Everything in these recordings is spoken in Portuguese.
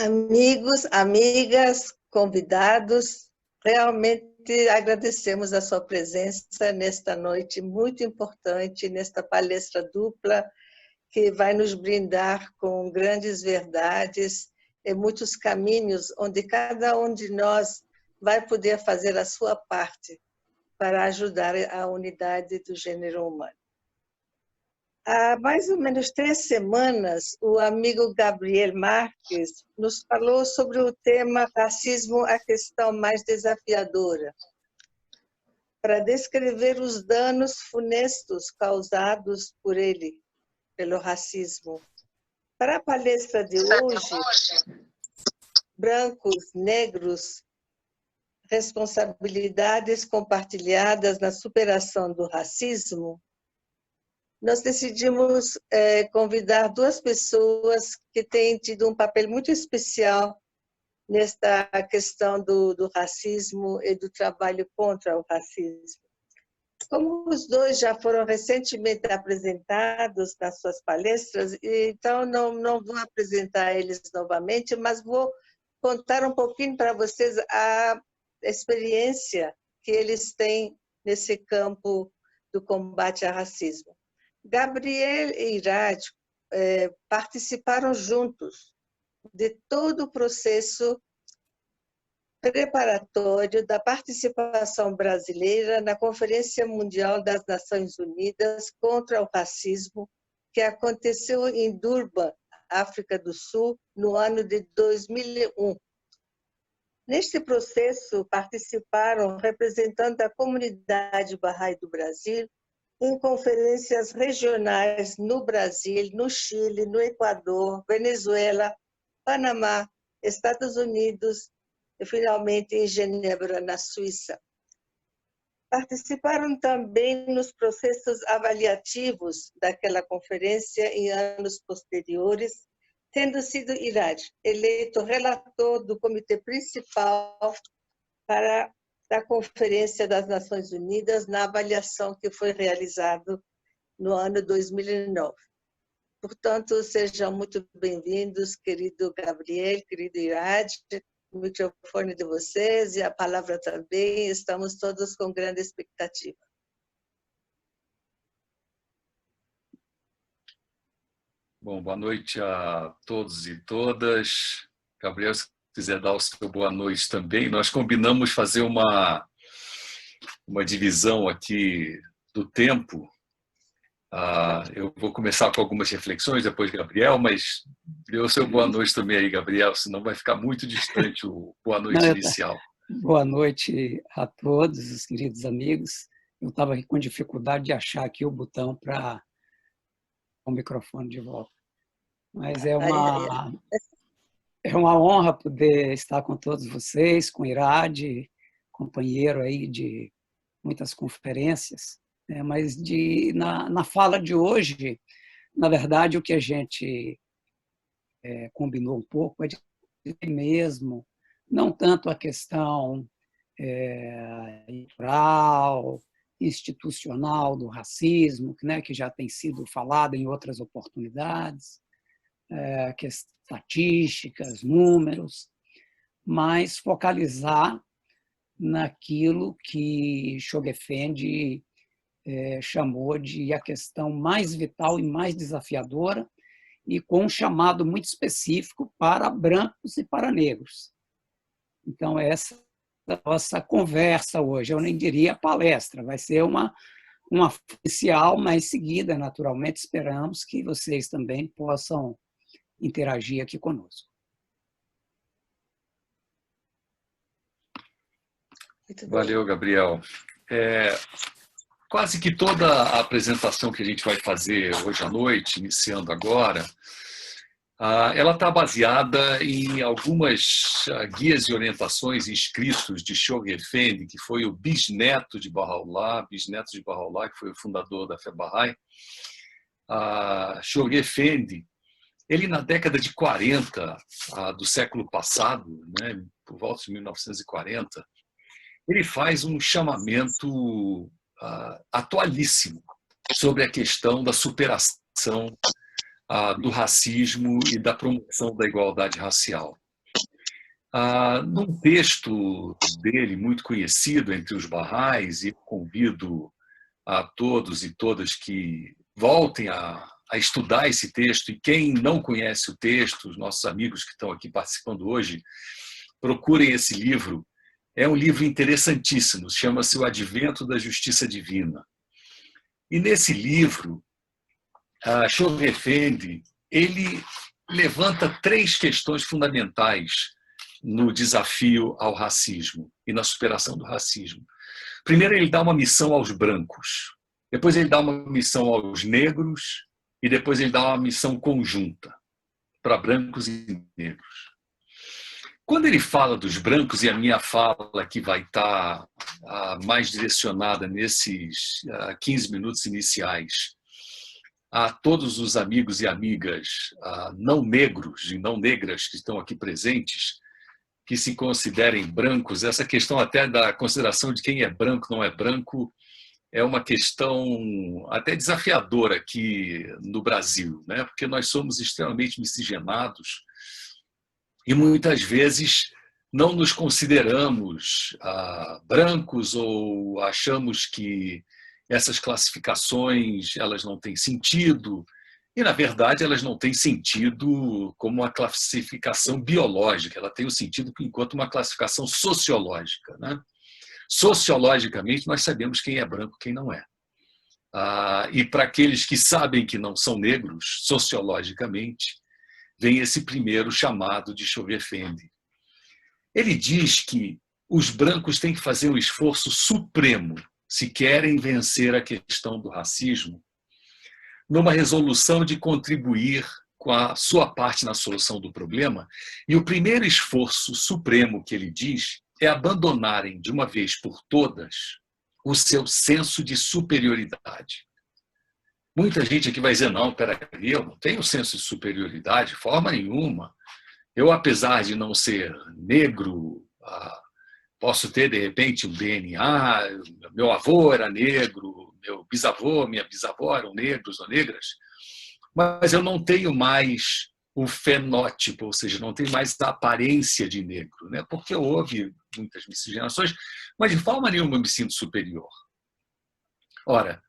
Amigos, amigas, convidados, realmente agradecemos a sua presença nesta noite muito importante, nesta palestra dupla, que vai nos brindar com grandes verdades e muitos caminhos, onde cada um de nós vai poder fazer a sua parte para ajudar a unidade do gênero humano. Há mais ou menos 3 semanas, o amigo Gabriel Marques nos falou sobre o tema racismo, a questão mais desafiadora, para descrever os danos funestos causados por ele, pelo racismo. Para a palestra de hoje, brancos, negros, responsabilidades compartilhadas na superação do racismo, nós decidimos convidar 2 pessoas que têm tido um papel muito especial nesta questão do racismo e do trabalho contra o racismo. Como os 2 já foram recentemente apresentados nas suas palestras, então não vou apresentar eles novamente, mas vou contar um pouquinho para vocês a experiência que eles têm nesse campo do combate ao racismo. Gabriel e Irad participaram juntos de todo o processo preparatório da participação brasileira na Conferência Mundial das Nações Unidas contra o Racismo, que aconteceu em Durban, África do Sul, no ano de 2001. Neste processo participaram representantes da comunidade Bahá'í do Brasil, em conferências regionais no Brasil, no Chile, no Equador, Venezuela, Panamá, Estados Unidos e, finalmente, em Genebra, na Suíça. Participaram também nos processos avaliativos daquela conferência em anos posteriores, tendo sido Irad eleito relator do comitê principal da Conferência das Nações Unidas na avaliação que foi realizada no ano 2009. Portanto, sejam muito bem-vindos, querido Gabriel, querido Irad, o microfone de vocês e a palavra também, estamos todos com grande expectativa. Bom, boa noite a todos e todas. Gabriel, se quiser dar o seu boa noite também. Nós combinamos fazer uma divisão aqui do tempo. Eu vou começar com algumas reflexões, depois Gabriel, mas dê o seu boa noite também aí, Gabriel, senão vai ficar muito distante o boa noite inicial. Boa noite a todos, os queridos amigos. Eu estava com dificuldade de achar aqui o botão para o microfone de volta. Mas é uma honra poder estar com todos vocês, com Irad, companheiro aí de muitas conferências. Mas na fala de hoje, na verdade, o que a gente combinou um pouco é de mesmo, não tanto a questão cultural, institucional do racismo, né, que já tem sido falada em outras oportunidades, estatísticas, números, mas focalizar naquilo que Shogefendi chamou de a questão mais vital e mais desafiadora, e com um chamado muito específico para brancos e para negros. Então, essa é a nossa conversa hoje, eu nem diria palestra, vai ser uma oficial, mas seguida, naturalmente, esperamos que vocês também possam interagir aqui conosco. Valeu, Gabriel. Quase que toda a apresentação que a gente vai fazer hoje à noite, iniciando agora, ela está baseada em algumas guias e orientações e escritos de Shoghi, que foi o bisneto de Baha'u'lláh, que foi o fundador da Fé Bahá'í. Shoghi, ele na década de 40 do século passado, né, por volta de 1940, ele faz um chamamento atualíssimo sobre a questão da superação do racismo e da promoção da igualdade racial. Num texto dele muito conhecido entre os Baha'is, e convido a todos e todas que voltem a estudar esse texto, e quem não conhece o texto, os nossos amigos que estão aqui participando hoje, procurem esse livro. É um livro interessantíssimo, chama-se O Advento da Justiça Divina. E nesse livro, Chover Effendi, ele levanta 3 questões fundamentais no desafio ao racismo e na superação do racismo. Primeiro, ele dá uma missão aos brancos, depois ele dá uma missão aos negros e depois ele dá uma missão conjunta para brancos e negros. Quando ele fala dos brancos, e a minha fala que vai estar mais direcionada nesses 15 minutos iniciais a todos os amigos e amigas não negros e não negras que estão aqui presentes, que se considerem brancos, essa questão até da consideração de quem é branco, não é branco, é uma questão até desafiadora aqui no Brasil, né? Porque nós somos extremamente miscigenados e muitas vezes não nos consideramos brancos ou achamos que essas classificações elas não têm sentido. E, na verdade, elas não têm sentido como uma classificação biológica, ela tem o sentido enquanto uma classificação sociológica, né? Sociologicamente, nós sabemos quem é branco e quem não é. E para aqueles que sabem que não são negros, sociologicamente, vem esse primeiro chamado de Chover Effendi. Ele diz que os brancos têm que fazer um esforço supremo se querem vencer a questão do racismo, numa resolução de contribuir com a sua parte na solução do problema. E o primeiro esforço supremo que ele diz é abandonarem, de uma vez por todas, o seu senso de superioridade. Muita gente aqui vai dizer, não, peraí, eu não tenho senso de superioridade, de forma nenhuma. Eu, apesar de não ser negro, posso ter, de repente, um DNA, meu avô era negro, meu bisavô, minha bisavó eram negros ou negras, mas eu não tenho mais o fenótipo, ou seja, não tenho mais a aparência de negro, né? Porque houve muitas miscigenações, mas de forma nenhuma eu me sinto superior. Ora,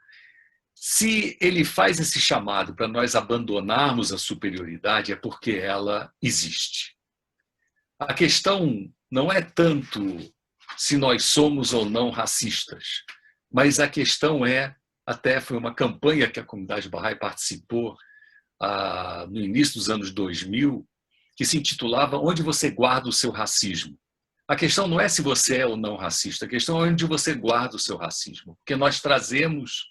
se ele faz esse chamado para nós abandonarmos a superioridade, é porque ela existe. A questão não é tanto se nós somos ou não racistas, mas a questão até foi uma campanha que a comunidade Bahá'í participou no início dos anos 2000, que se intitulava Onde você guarda o seu racismo? A questão não é se você é ou não racista, a questão é onde você guarda o seu racismo, porque nós trazemos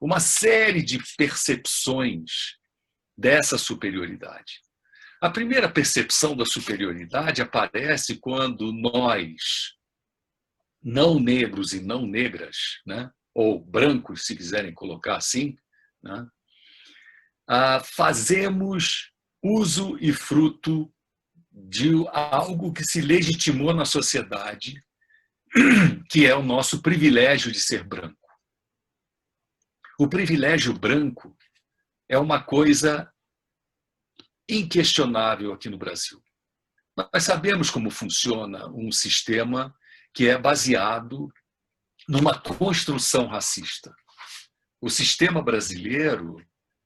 uma série de percepções dessa superioridade. A primeira percepção da superioridade aparece quando nós, não negros e não negras, né, ou brancos, se quiserem colocar assim, né, fazemos uso e fruto de algo que se legitimou na sociedade, que é o nosso privilégio de ser branco. O privilégio branco é uma coisa inquestionável aqui no Brasil. Nós sabemos como funciona um sistema que é baseado numa construção racista. O sistema brasileiro,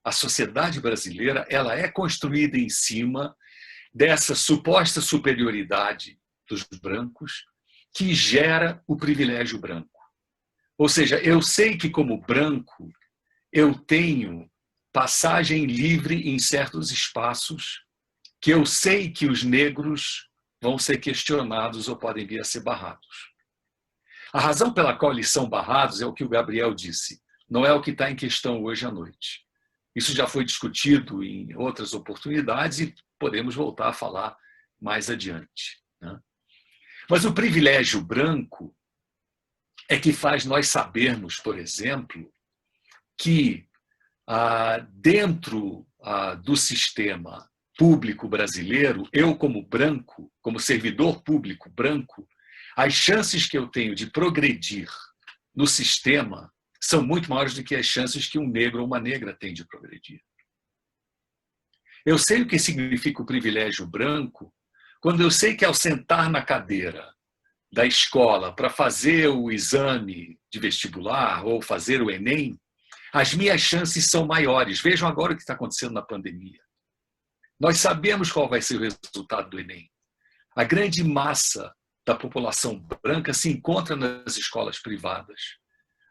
a sociedade brasileira, ela é construída em cima dessa suposta superioridade dos brancos que gera o privilégio branco. Ou seja, eu sei que como branco eu tenho passagem livre em certos espaços que eu sei que os negros vão ser questionados ou podem vir a ser barrados. A razão pela qual eles são barrados é o que o Gabriel disse, não é o que está em questão hoje à noite. Isso já foi discutido em outras oportunidades e podemos voltar a falar mais adiante, né? Mas o privilégio branco é que faz nós sabermos, por exemplo, que dentro do sistema público brasileiro, eu como branco, como servidor público branco, as chances que eu tenho de progredir no sistema são muito maiores do que as chances que um negro ou uma negra tem de progredir. Eu sei o que significa o privilégio branco quando eu sei que ao sentar na cadeira da escola para fazer o exame de vestibular ou fazer o Enem, as minhas chances são maiores. Vejam agora o que está acontecendo na pandemia. Nós sabemos qual vai ser o resultado do Enem. A grande massa da população branca se encontra nas escolas privadas.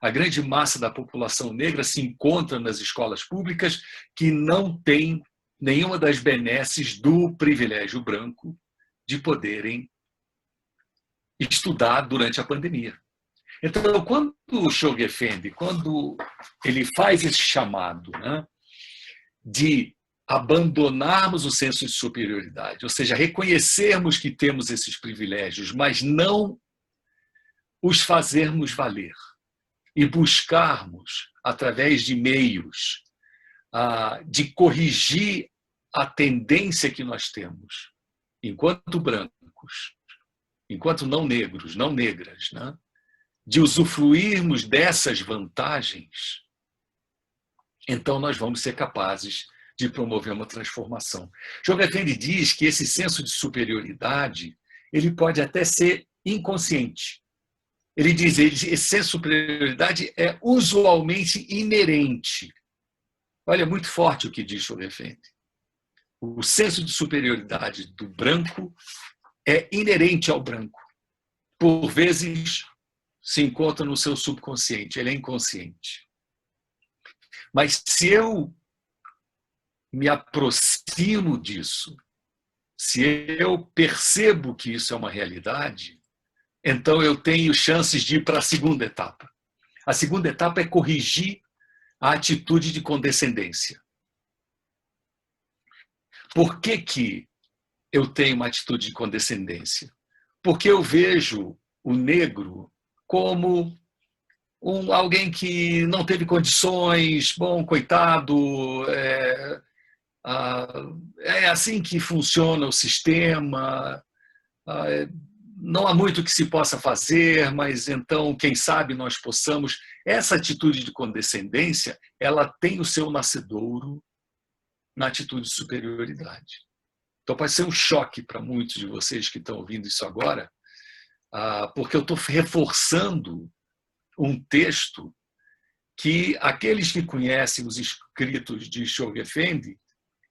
A grande massa da população negra se encontra nas escolas públicas, que não tem nenhuma das benesses do privilégio branco de poderem estudar durante a pandemia. Então, quando o Shoghi Effendi, quando ele faz esse chamado, né, de abandonarmos o senso de superioridade, ou seja, reconhecermos que temos esses privilégios, mas não os fazermos valer e buscarmos, através de meios, de corrigir a tendência que nós temos, enquanto brancos, enquanto não negros, não negras, né? De usufruirmos dessas vantagens, então nós vamos ser capazes de promover uma transformação. Shoghi Effendi diz que esse senso de superioridade ele pode até ser inconsciente. Ele diz que esse senso de superioridade é usualmente inerente. Olha, é muito forte o que diz Shoghi Effendi. O senso de superioridade do branco é inerente ao branco. Por vezes, se encontra no seu subconsciente, ele é inconsciente. Mas se eu me aproximo disso, se eu percebo que isso é uma realidade, então eu tenho chances de ir para a segunda etapa. A segunda etapa é corrigir a atitude de condescendência. Por que eu tenho uma atitude de condescendência? Porque eu vejo o negro como alguém que não teve condições, bom, coitado, é assim que funciona o sistema, não há muito que se possa fazer, mas então, quem sabe nós possamos. Essa atitude de condescendência, ela tem o seu nascedouro na atitude de superioridade. Então pode ser um choque para muitos de vocês que estão ouvindo isso agora, porque eu estou reforçando um texto que aqueles que conhecem os escritos de Shoghi Effendi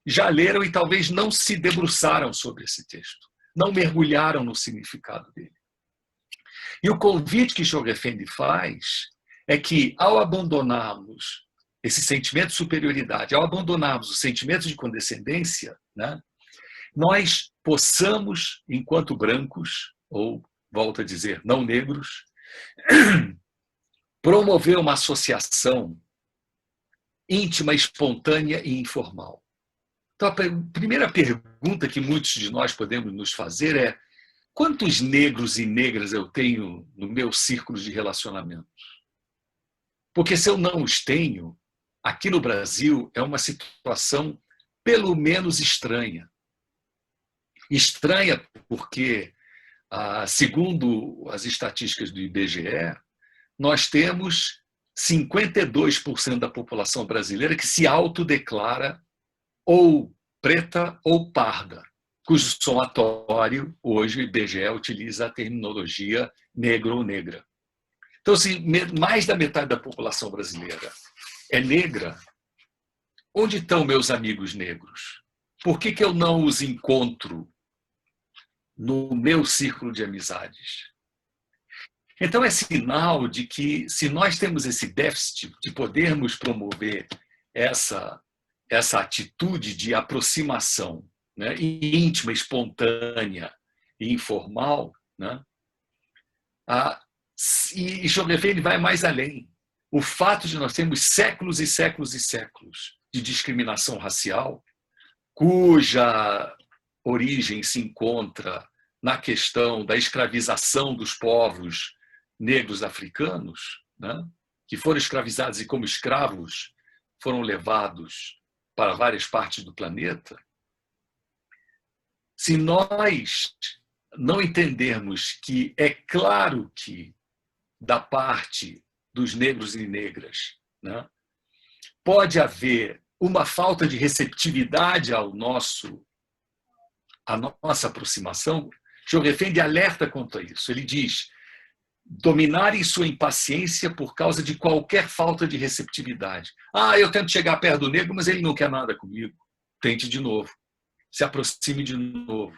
já leram e talvez não se debruçaram sobre esse texto, não mergulharam no significado dele. E o convite que Shoghi Effendi faz é que, ao abandonarmos esse sentimento de superioridade, ao abandonarmos o sentimento de condescendência, né, nós possamos, enquanto brancos, ou, volto a dizer, não negros, promover uma associação íntima, espontânea e informal. Então, a primeira pergunta que muitos de nós podemos nos fazer é: quantos negros e negras eu tenho no meu círculo de relacionamentos? Porque se eu não os tenho, aqui no Brasil é uma situação pelo menos estranha. Estranha porque, segundo as estatísticas do IBGE, nós temos 52% da população brasileira que se autodeclara ou preta ou parda, cujo somatório, hoje, o IBGE utiliza a terminologia negro ou negra. Então, se mais da metade da população brasileira é negra, onde estão meus amigos negros? Por que eu não os encontro no meu círculo de amizades? Então, é sinal de que, se nós temos esse déficit de podermos promover essa atitude de aproximação, né, íntima, espontânea e informal, né, e Shoghi Effendi vai mais além. O fato de nós termos séculos e séculos e séculos de discriminação racial, cuja origem se encontra na questão da escravização dos povos negros africanos, né, que foram escravizados e, como escravos, foram levados para várias partes do planeta. Se nós não entendermos que é claro que, da parte dos negros e negras, né, pode haver uma falta de receptividade a nossa aproximação, Diogo Effendi alerta quanto a isso. Ele diz: dominarem sua impaciência por causa de qualquer falta de receptividade. Eu tento chegar perto do negro, mas ele não quer nada comigo. Tente de novo. Se aproxime de novo.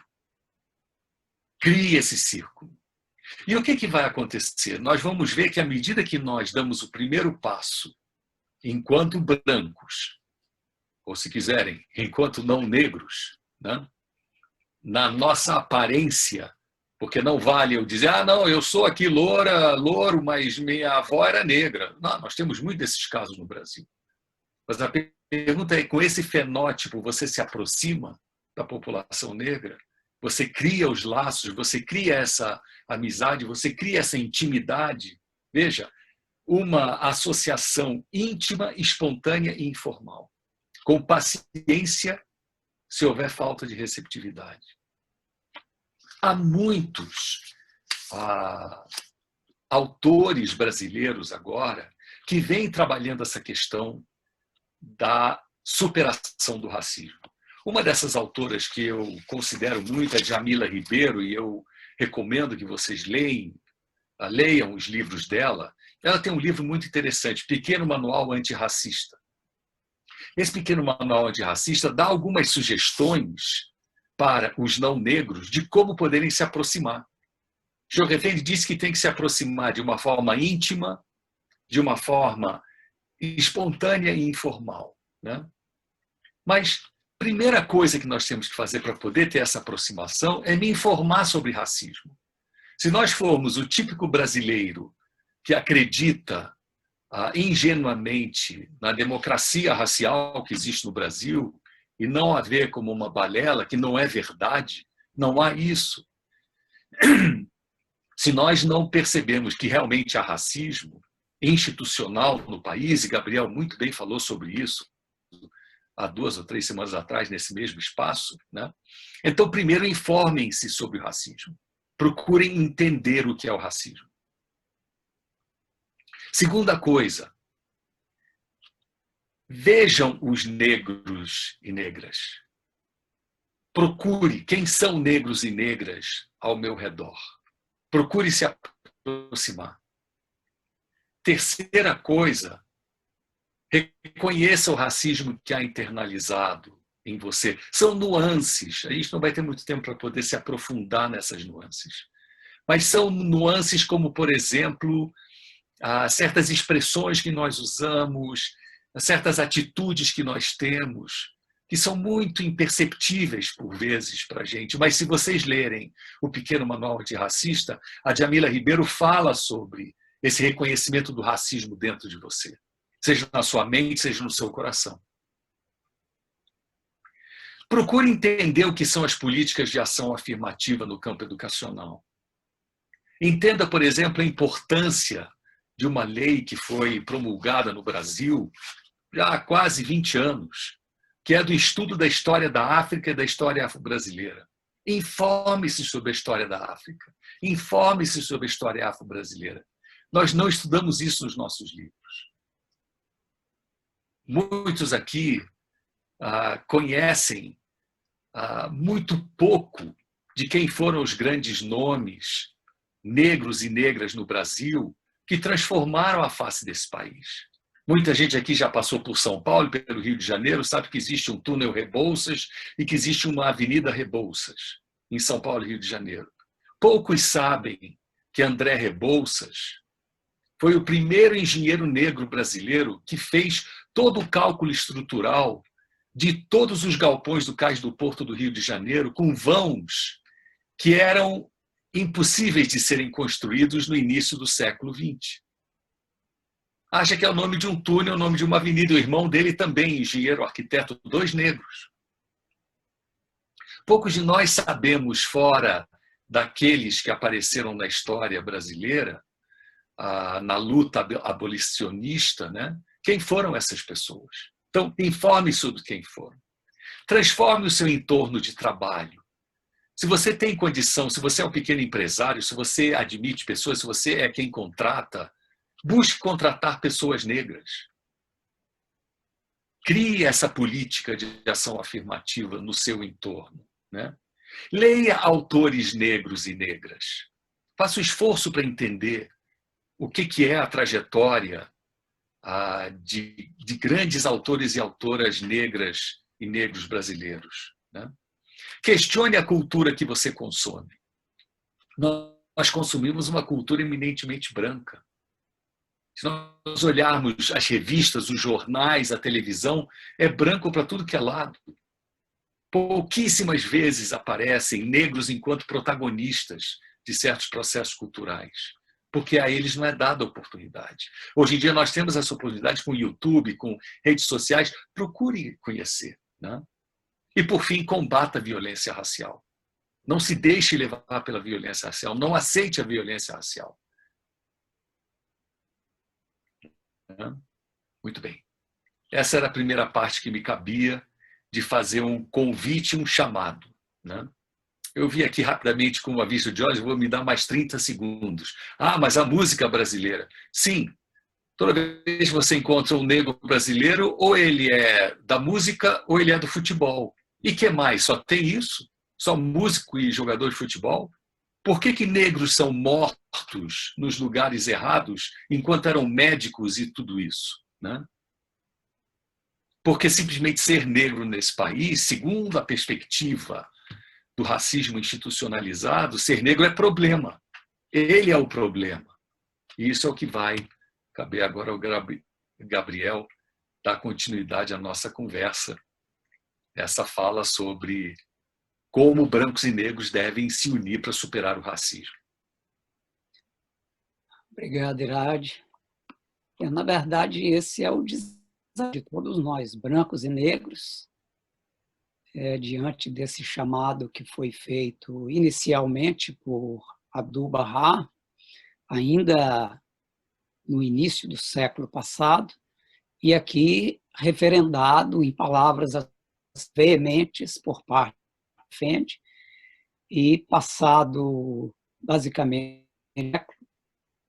Crie esse círculo. E o que vai acontecer? Nós vamos ver que à medida que nós damos o primeiro passo, enquanto brancos, ou se quiserem, enquanto não negros, né? Na nossa aparência, porque não vale eu dizer, não, eu sou aqui louro, mas minha avó era negra. Não, nós temos muitos desses casos no Brasil. Mas a pergunta é, com esse fenótipo, você se aproxima da população negra? Você cria os laços, você cria essa amizade, você cria essa intimidade. Veja, uma associação íntima, espontânea e informal, com paciência se houver falta de receptividade. Há muitos autores brasileiros agora que vêm trabalhando essa questão da superação do racismo. Uma dessas autoras que eu considero muito é Djamila Ribeiro, e eu recomendo que vocês leiam os livros dela. Ela tem um livro muito interessante, Pequeno Manual Antirracista. Esse Pequeno Manual Antirracista dá algumas sugestões para os não negros de como poderem se aproximar. Diogo Effendi disse que tem que se aproximar de uma forma íntima, de uma forma espontânea e informal, né? Mas a primeira coisa que nós temos que fazer para poder ter essa aproximação é me informar sobre racismo. Se nós formos o típico brasileiro que acredita ingenuamente na democracia racial que existe no Brasil e não a ver como uma balela, que não é verdade, não há isso. Se nós não percebemos que realmente há racismo institucional no país, e Gabriel muito bem falou sobre isso há 2 ou 3 semanas atrás, nesse mesmo espaço, né? Então, primeiro, informem-se sobre o racismo. Procurem entender o que é o racismo. Segunda coisa, vejam os negros e negras. Procure quem são negros e negras ao meu redor. Procure se aproximar. Terceira coisa, reconheça o racismo que há internalizado em você. São nuances. A gente não vai ter muito tempo para poder se aprofundar nessas nuances. Mas são nuances como, por exemplo, certas expressões que nós usamos, certas atitudes que nós temos, que são muito imperceptíveis por vezes para a gente. Mas se vocês lerem o Pequeno Manual Antirracista, a Djamila Ribeiro fala sobre esse reconhecimento do racismo dentro de você, seja na sua mente, seja no seu coração. Procure entender o que são as políticas de ação afirmativa no campo educacional. Entenda, por exemplo, a importância de uma lei que foi promulgada no Brasil já há quase 20 anos, que é do estudo da história da África e da história afro-brasileira. Informe-se sobre a história da África. Informe-se sobre a história afro-brasileira. Nós não estudamos isso nos nossos livros. Muitos aqui conhecem muito pouco de quem foram os grandes nomes negros e negras no Brasil que transformaram a face desse país. Muita gente aqui já passou por São Paulo e pelo Rio de Janeiro, sabe que existe um túnel Rebouças e que existe uma avenida Rebouças em São Paulo e Rio de Janeiro. Poucos sabem que André Rebouças foi o primeiro engenheiro negro brasileiro que fez todo o cálculo estrutural de todos os galpões do Cais do Porto do Rio de Janeiro com vãos que eram impossíveis de serem construídos no início do século XX. Acha que é o nome de um túnel, o nome de uma avenida. O irmão dele também, engenheiro, arquiteto, 2 negros. Poucos de nós sabemos, fora daqueles que apareceram na história brasileira, na luta abolicionista, né? Quem foram essas pessoas? Então, informe sobre quem foram. Transforme o seu entorno de trabalho. Se você tem condição, se você é um pequeno empresário, se você admite pessoas, se você é quem contrata, busque contratar pessoas negras. Crie essa política de ação afirmativa no seu entorno, né? Leia autores negros e negras. Faça o esforço para entender o que é a trajetória de grandes autores e autoras negras e negros brasileiros. Né? Questione a cultura que você consome. Nós consumimos uma cultura eminentemente branca. Se nós olharmos as revistas, os jornais, a televisão, é branco para tudo que é lado. Pouquíssimas vezes aparecem negros enquanto protagonistas de certos processos culturais, porque a eles não é dada a oportunidade. Hoje em dia nós temos essa oportunidade com o YouTube, com redes sociais. Procure conhecer. Né? E, por fim, combata a violência racial. Não se deixe levar pela violência racial. Não aceite a violência racial. Muito bem. Essa era a primeira parte que me cabia de fazer um convite, um chamado. Né? Eu vi aqui rapidamente com a vista de olhos, vou me dar mais 30 segundos. Ah, mas a música brasileira. Sim, toda vez que você encontra um negro brasileiro, ou ele é da música ou ele é do futebol. E que mais? Só tem isso? Só músico e jogador de futebol? Por que negros são mortos nos lugares errados enquanto eram médicos e tudo isso? Né? Porque simplesmente ser negro nesse país, segundo a perspectiva do racismo institucionalizado, ser negro é problema. Ele é o problema. E isso é o que vai caber agora ao Gabriel dar continuidade à nossa conversa. Essa fala sobre como brancos e negros devem se unir para superar o racismo. Obrigado, Irade. Na verdade, esse é o desafio de todos nós, brancos e negros, diante desse chamado que foi feito inicialmente por Abdu'l-Bahá, ainda no início do século passado, e aqui referendado em palavras veementes por parte do Effendi, e passado basicamente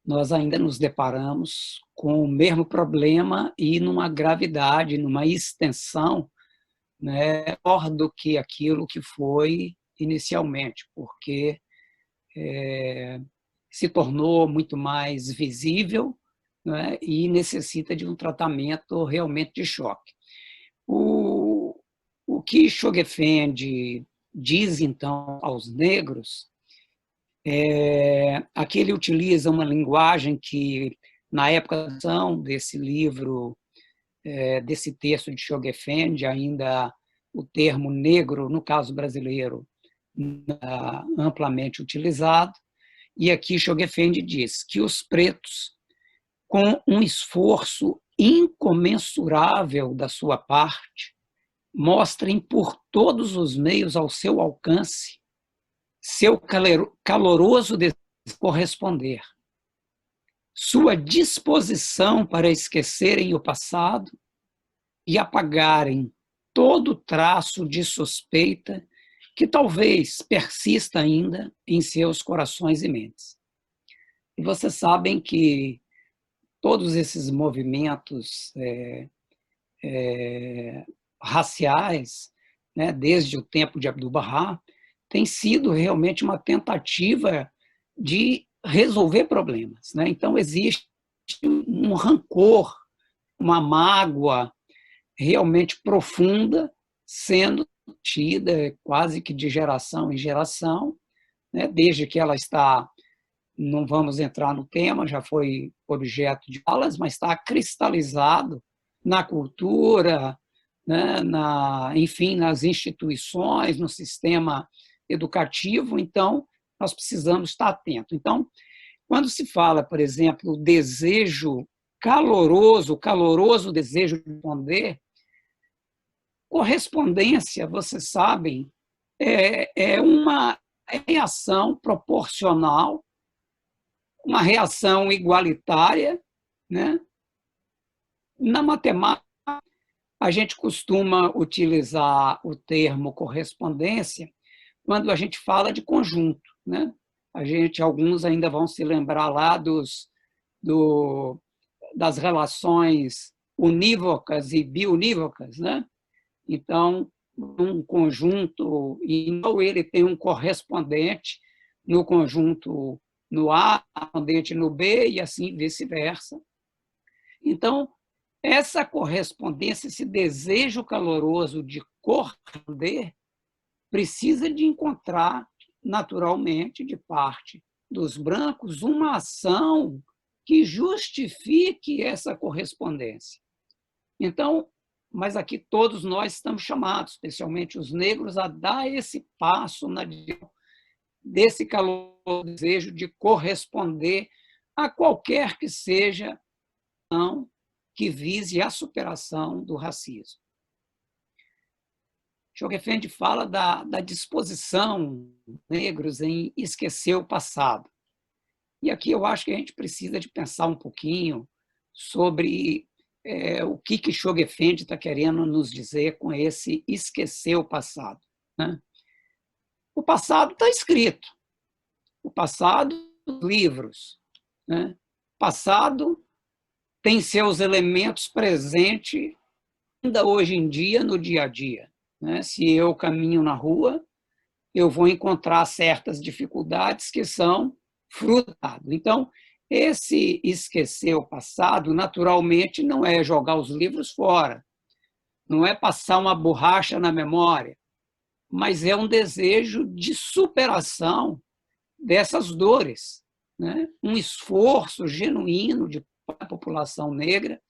nós ainda nos deparamos com o mesmo problema e numa gravidade, numa extensão, né, maior do que aquilo que foi inicialmente, porque se tornou muito mais visível, né, e necessita de um tratamento realmente de choque. O que Chogue Effendi diz, então, aos negros, aqui ele utiliza uma linguagem que, na época desse livro, desse texto de Chogue Effendi, ainda o termo negro, no caso brasileiro, amplamente utilizado, e aqui Chogue Effendi diz que os pretos, com um esforço incomensurável da sua parte, mostrem por todos os meios ao seu alcance seu caloroso desejo de corresponder, sua disposição para esquecerem o passado e apagarem todo traço de suspeita que talvez persista ainda em seus corações e mentes. E vocês sabem que todos esses movimentos raciais, né, desde o tempo de Abdu'l-Bahá, tem sido realmente uma tentativa de resolver problemas. Né? Então, existe um rancor, uma mágoa realmente profunda sendo tida quase que de geração em geração, né? Desde que ela está, não vamos entrar no tema, já foi objeto de falas, mas está cristalizado na cultura, né? Enfim, nas instituições, no sistema educativo. Então, nós precisamos estar atentos. Então, quando se fala, por exemplo, o desejo caloroso, o caloroso desejo de responder, correspondência, vocês sabem, é uma reação proporcional, uma reação igualitária, né? Na matemática, a gente costuma utilizar o termo correspondência quando a gente fala de conjunto, né? Alguns ainda vão se lembrar lá das relações unívocas e biunívocas, né? Então, um conjunto, e ele tem um correspondente no conjunto no A, correspondente no B, e assim vice-versa. Então, essa correspondência, esse desejo caloroso de corresponder, precisa de encontrar, naturalmente, de parte dos brancos, uma ação que justifique essa correspondência. Então, mas aqui todos nós estamos chamados, especialmente os negros, a dar esse passo na direção desse caloroso desejo de corresponder a qualquer que seja a ação que vise a superação do racismo. Schoenfeld fala da disposição dos negros em esquecer o passado. E aqui eu acho que a gente precisa de pensar um pouquinho sobre o que Schoenfeld está querendo nos dizer com esse esquecer o passado, né? O passado está escrito. O passado, livros, né? O passado tem seus elementos presentes ainda hoje em dia, no dia a dia, né? Se eu caminho na rua, eu vou encontrar certas dificuldades que são frutado. Então, esse esquecer o passado, naturalmente, não é jogar os livros fora, não é passar uma borracha na memória, mas é um desejo de superação dessas dores, né? Um esforço genuíno da população negra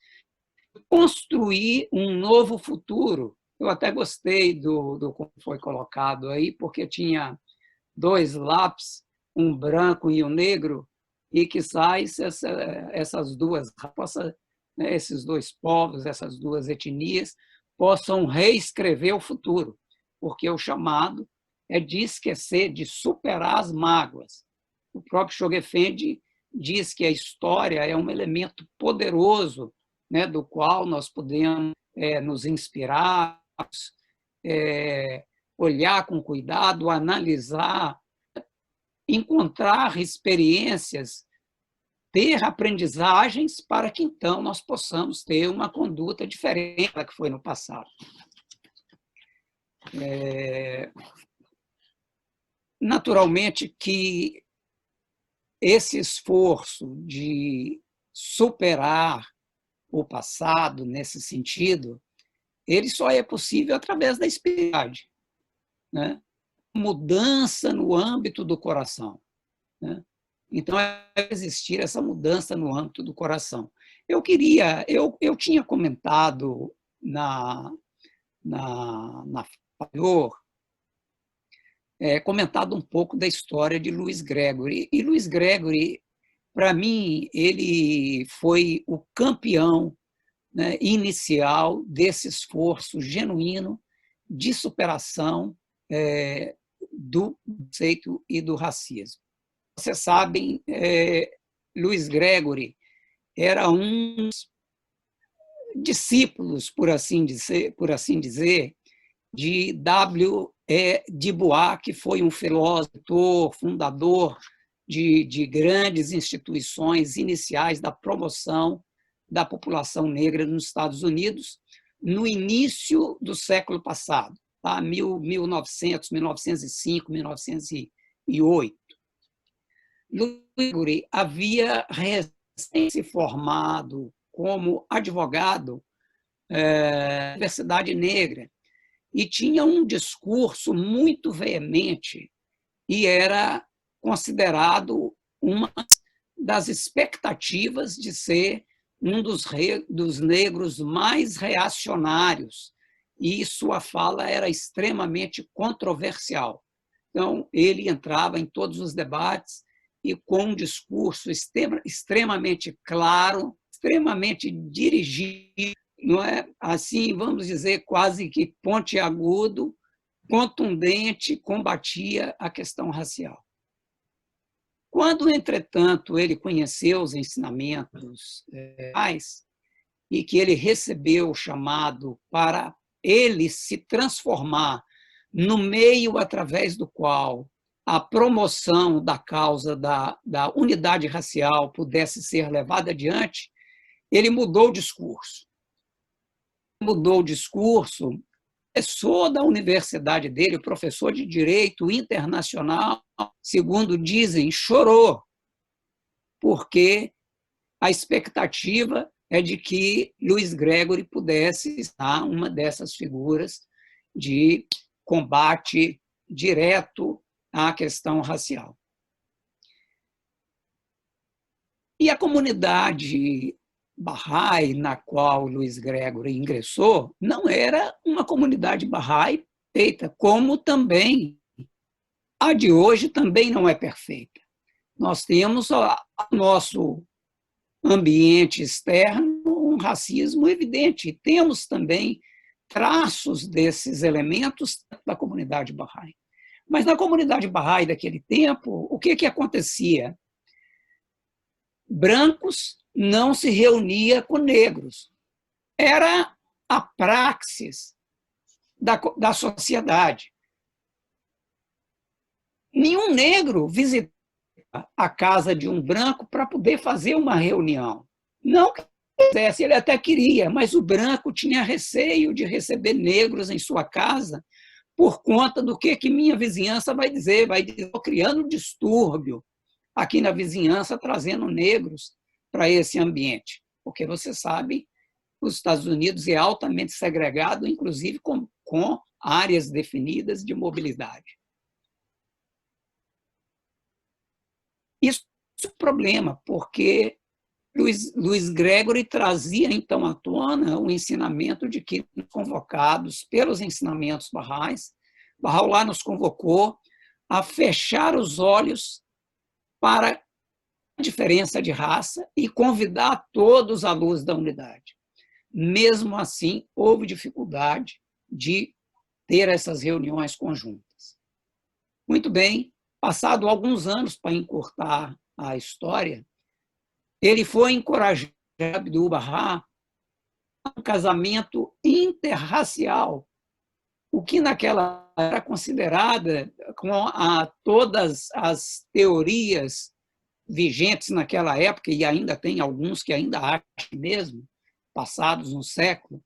construir um novo futuro. Eu até gostei do como foi colocado aí, porque tinha dois lápis, um branco e um negro, e que essas duas raças, né, esses dois povos, essas duas etnias, possam reescrever o futuro, porque o chamado é de esquecer, de superar as mágoas. O próprio Schoenfeld diz que a história é um elemento poderoso, né, do qual nós podemos nos inspirar, olhar com cuidado, analisar, encontrar experiências, ter aprendizagens para que, então, nós possamos ter uma conduta diferente da que foi no passado. Naturalmente que esse esforço de superar o passado, nesse sentido, ele só é possível através da espiritualidade, né? Mudança no âmbito do coração, né? Então, existir essa mudança no âmbito do coração. Eu tinha comentado na anterior, comentado um pouco da história de Louis Gregory. E Louis Gregory, para mim, ele foi o campeão, né, inicial desse esforço genuíno de superação do conceito e do racismo. Vocês sabem, Louis Gregory era um dos discípulos, por assim dizer, de W.E. Du Bois, que foi um filósofo, fundador de grandes instituições iniciais da promoção da população negra nos Estados Unidos, no início do século passado, tá? 1900, 1905, 1908. Louis Gregory havia se formado como advogado na Universidade Negra e tinha um discurso muito veemente e era considerado uma das expectativas de ser um dos negros mais reacionários, e sua fala era extremamente controversial. Então, ele entrava em todos os debates e com um discurso extremamente claro, extremamente dirigido, não é? Assim, vamos dizer, quase que pontiagudo, contundente, combatia a questão racial. Quando, entretanto, ele conheceu os ensinamentos e que ele recebeu o chamado para ele se transformar no meio através do qual a promoção da causa da unidade racial pudesse ser levada adiante, ele mudou o discurso. Mudou o discurso professor da universidade dele, professor de direito internacional, segundo dizem, chorou, porque a expectativa é de que Louis Gregory pudesse estar uma dessas figuras de combate direto à questão racial. E a comunidade Bahá'í, na qual Louis Gregory ingressou, não era uma comunidade Bahá'í feita, como também a de hoje também não é perfeita. Nós temos o nosso ambiente externo um racismo evidente. Temos também traços desses elementos da comunidade Bahá'í. Mas na comunidade Bahá'í daquele tempo, o que acontecia? Brancos não se reunia com negros. Era a praxis da sociedade. Nenhum negro visitava a casa de um branco para poder fazer uma reunião. Não que quisesse, ele até queria, mas o branco tinha receio de receber negros em sua casa por conta do que minha vizinhança vai dizer, estou criando distúrbio aqui na vizinhança, trazendo negros para esse ambiente. Porque você sabe, os Estados Unidos é altamente segregado, inclusive com áreas definidas de mobilidade. Isso é um problema, porque Louis Gregory trazia, então, à tona o ensinamento de que, convocados pelos ensinamentos Bahá'ís, Bahá'u'lláh nos convocou a fechar os olhos para a diferença de raça e convidar todos à luz da unidade. Mesmo assim, houve dificuldade de ter essas reuniões conjuntas. Muito bem, passado alguns anos, para encurtar a história, ele foi encorajar Abdu'l-Bahá a um casamento interracial, o que naquela era considerada, com todas as teorias vigentes naquela época, e ainda tem alguns que ainda acham mesmo, passados um século,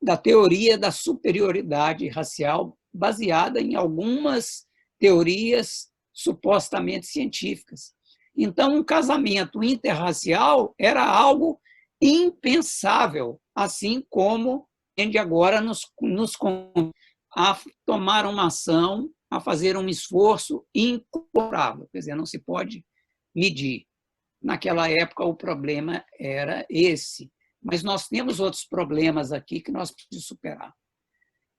da teoria da superioridade racial, baseada em algumas teorias supostamente científicas. Então, um casamento interracial era algo impensável, assim como tende agora nos a tomar uma ação, a fazer um esforço incomparável, quer dizer, não se pode medir. Naquela época, o problema era esse, mas nós temos outros problemas aqui que nós precisamos superar.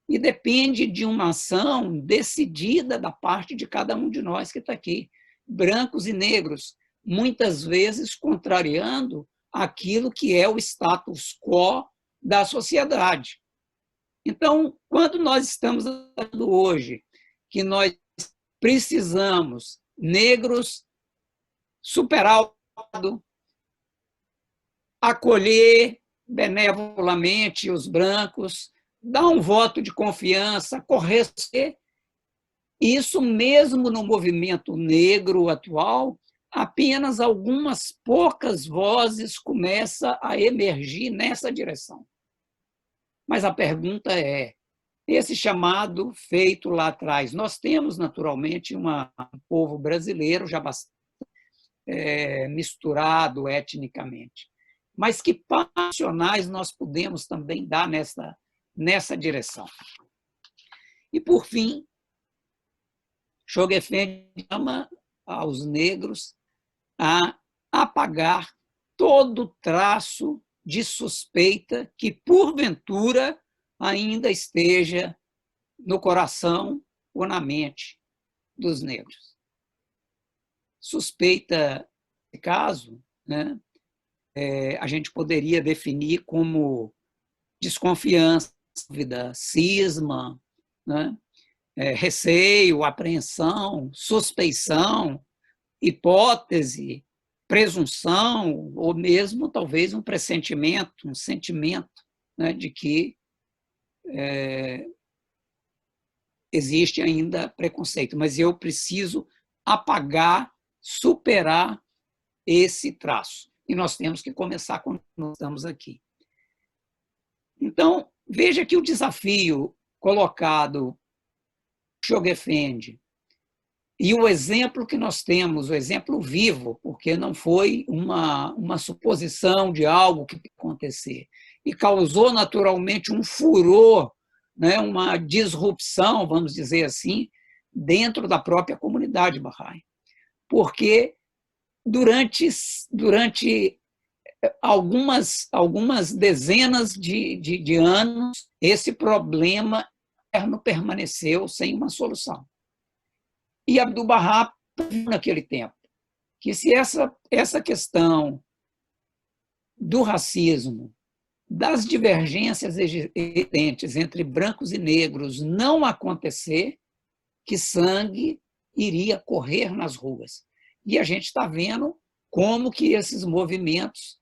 E depende de uma ação decidida da parte de cada um de nós que está aqui, brancos e negros, muitas vezes contrariando aquilo que é o status quo da sociedade. Então, quando nós estamos falando hoje que nós precisamos, negros, superar o lado, acolher benevolamente os brancos, dar um voto de confiança, corresponder, isso mesmo no movimento negro atual, apenas algumas poucas vozes começam a emergir nessa direção. Mas a pergunta é, esse chamado feito lá atrás, nós temos naturalmente um povo brasileiro já bastante misturado etnicamente, mas que passionais nós podemos também dar nessa direção. E, por fim, Shoghi Effendi chama aos negros a apagar todo traço de suspeita que, porventura, ainda esteja no coração ou na mente dos negros. Suspeita, nesse caso, né, a gente poderia definir como desconfiança, cisma, né, receio, apreensão, suspeição, hipótese, presunção, ou mesmo, talvez, um pressentimento, um sentimento, né, de que existe ainda preconceito. Mas eu preciso apagar, superar esse traço. E nós temos que começar quando nós estamos aqui. Então, veja que o desafio colocado Diogo Effendi, e o exemplo que nós temos, o exemplo vivo, porque não foi uma suposição de algo que ia acontecer, e causou naturalmente um furor, né, uma disrupção, vamos dizer assim, dentro da própria comunidade Bahá'í. Porque durante algumas dezenas de anos, esse problema permaneceu sem uma solução. E Abdu'l-Bahá viu naquele tempo que se essa questão do racismo, das divergências existentes entre brancos e negros não acontecer, que sangue iria correr nas ruas. E a gente está vendo como que esses movimentos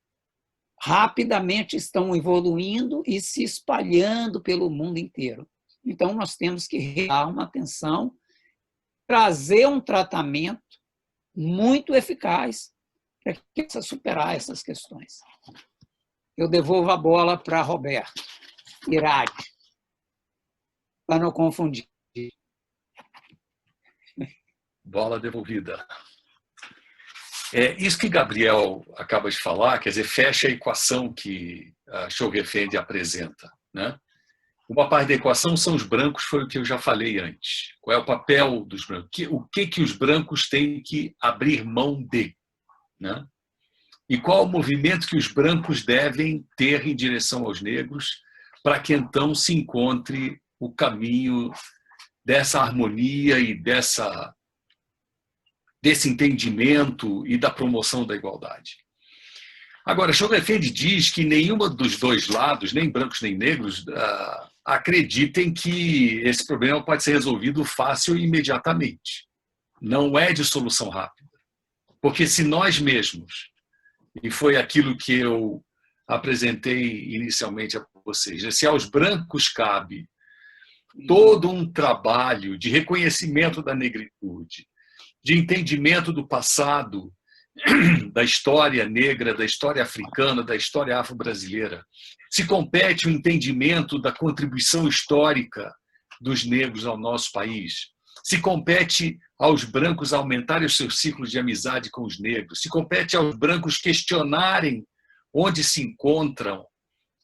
rapidamente estão evoluindo e se espalhando pelo mundo inteiro. Então, nós temos que dar uma atenção, trazer um tratamento muito eficaz para que possa superar essas questões. Eu devolvo a bola para Roberto Irade, para não confundir. Bola devolvida. Isso que Gabriel acaba de falar, quer dizer, fecha a equação que a Diogo Effendi apresenta, né? Uma parte da equação são os brancos, foi o que eu já falei antes. Qual é o papel dos brancos? O que os brancos têm que abrir mão de, né? E qual o movimento que os brancos devem ter em direção aos negros para que então se encontre o caminho dessa harmonia e desse entendimento e da promoção da igualdade. Agora, Diogo Effendi diz que nenhuma dos dois lados, nem brancos nem negros, acreditem que esse problema pode ser resolvido fácil e imediatamente. Não é de solução rápida. Porque se nós mesmos, e foi aquilo que eu apresentei inicialmente a vocês, se aos brancos cabe todo um trabalho de reconhecimento da negritude, de entendimento do passado, da história negra, da história africana, da história afro-brasileira. Se compete o entendimento da contribuição histórica dos negros ao nosso país. Se compete aos brancos aumentarem os seus ciclos de amizade com os negros. Se compete aos brancos questionarem onde se encontram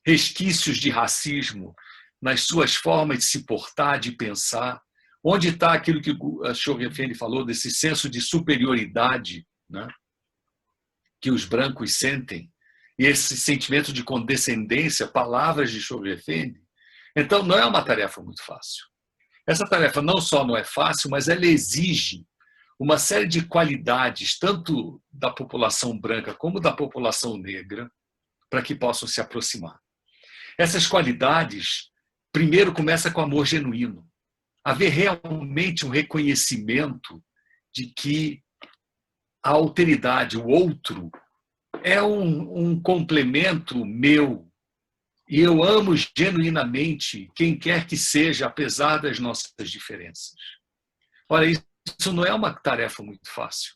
resquícios de racismo nas suas formas de se portar, de pensar. Onde está aquilo que a Diogo Effendi falou, desse senso de superioridade, né, que os brancos sentem, e esse sentimento de condescendência, palavras de Diogo Effendi? Então, não é uma tarefa muito fácil. Essa tarefa não só não é fácil, mas ela exige uma série de qualidades, tanto da população branca como da população negra, para que possam se aproximar. Essas qualidades, primeiro, começa com amor genuíno. Haver realmente um reconhecimento de que a alteridade, o outro, é um complemento meu, e eu amo genuinamente quem quer que seja, apesar das nossas diferenças. Olha, isso não é uma tarefa muito fácil.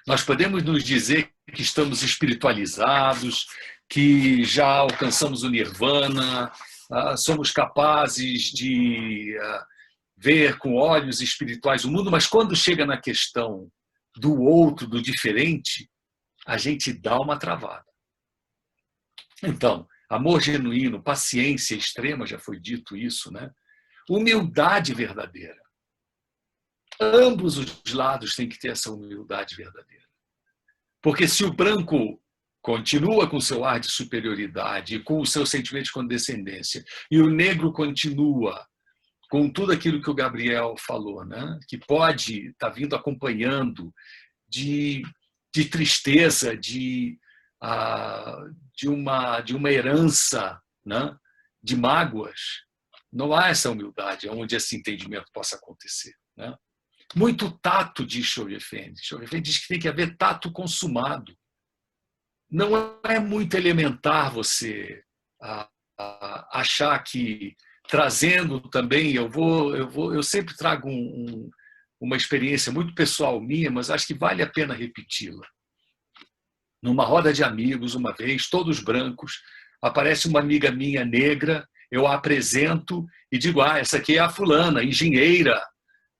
Nós podemos nos dizer que estamos espiritualizados, que já alcançamos o nirvana, somos capazes de ver com olhos espirituais o mundo, mas quando chega na questão do outro, do diferente, a gente dá uma travada. Então, amor genuíno, paciência extrema, já foi dito isso, né? Humildade verdadeira. Ambos os lados têm que ter essa humildade verdadeira. Porque se o branco continua com seu ar de superioridade, com o seu sentimento de condescendência, e o negro continua com tudo aquilo que o Gabriel falou, né? Que pode estar vindo acompanhando de tristeza, de uma herança, né? De mágoas, não há essa humildade onde esse entendimento possa acontecer, né? Muito tato, diz Diogo Effendi. Diogo Effendi diz que tem que haver tato consumado. Não é muito elementar você achar que, trazendo também, eu sempre trago uma experiência muito pessoal minha, mas acho que vale a pena repeti-la. Numa roda de amigos, uma vez, todos brancos, aparece uma amiga minha negra eu a apresento e digo, essa aqui é a fulana, engenheira,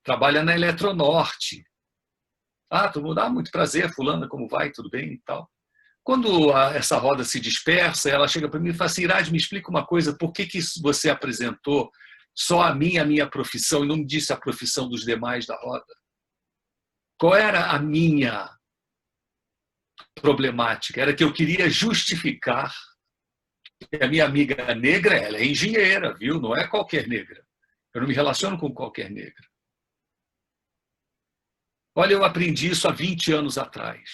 trabalha na Eletronorte. Todo mundo, muito prazer, fulana, como vai, tudo bem e tal. Quando essa roda se dispersa, ela chega para mim e fala assim, Irad, me explica uma coisa, por que você apresentou só a minha profissão e não me disse a profissão dos demais da roda? Qual era a minha problemática? Era que eu queria justificar que a minha amiga negra, ela é engenheira, viu? Não é qualquer negra. Eu não me relaciono com qualquer negra. Olha, eu aprendi isso há 20 anos atrás.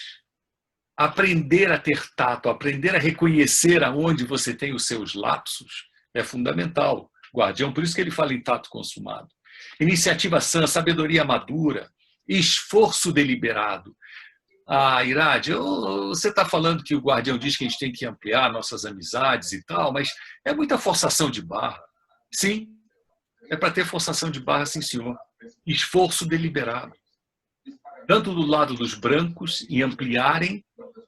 Aprender a ter tato, aprender a reconhecer aonde você tem os seus lapsos é fundamental. Guardião, por isso que ele fala em tato consumado. Iniciativa sã, sabedoria madura, esforço deliberado. Irad, você está falando que o Guardião diz que a gente tem que ampliar nossas amizades e tal, mas é muita forçação de barra. Sim, é para ter forçação de barra, sim, senhor. Esforço deliberado. Tanto do lado dos brancos, em ampliarem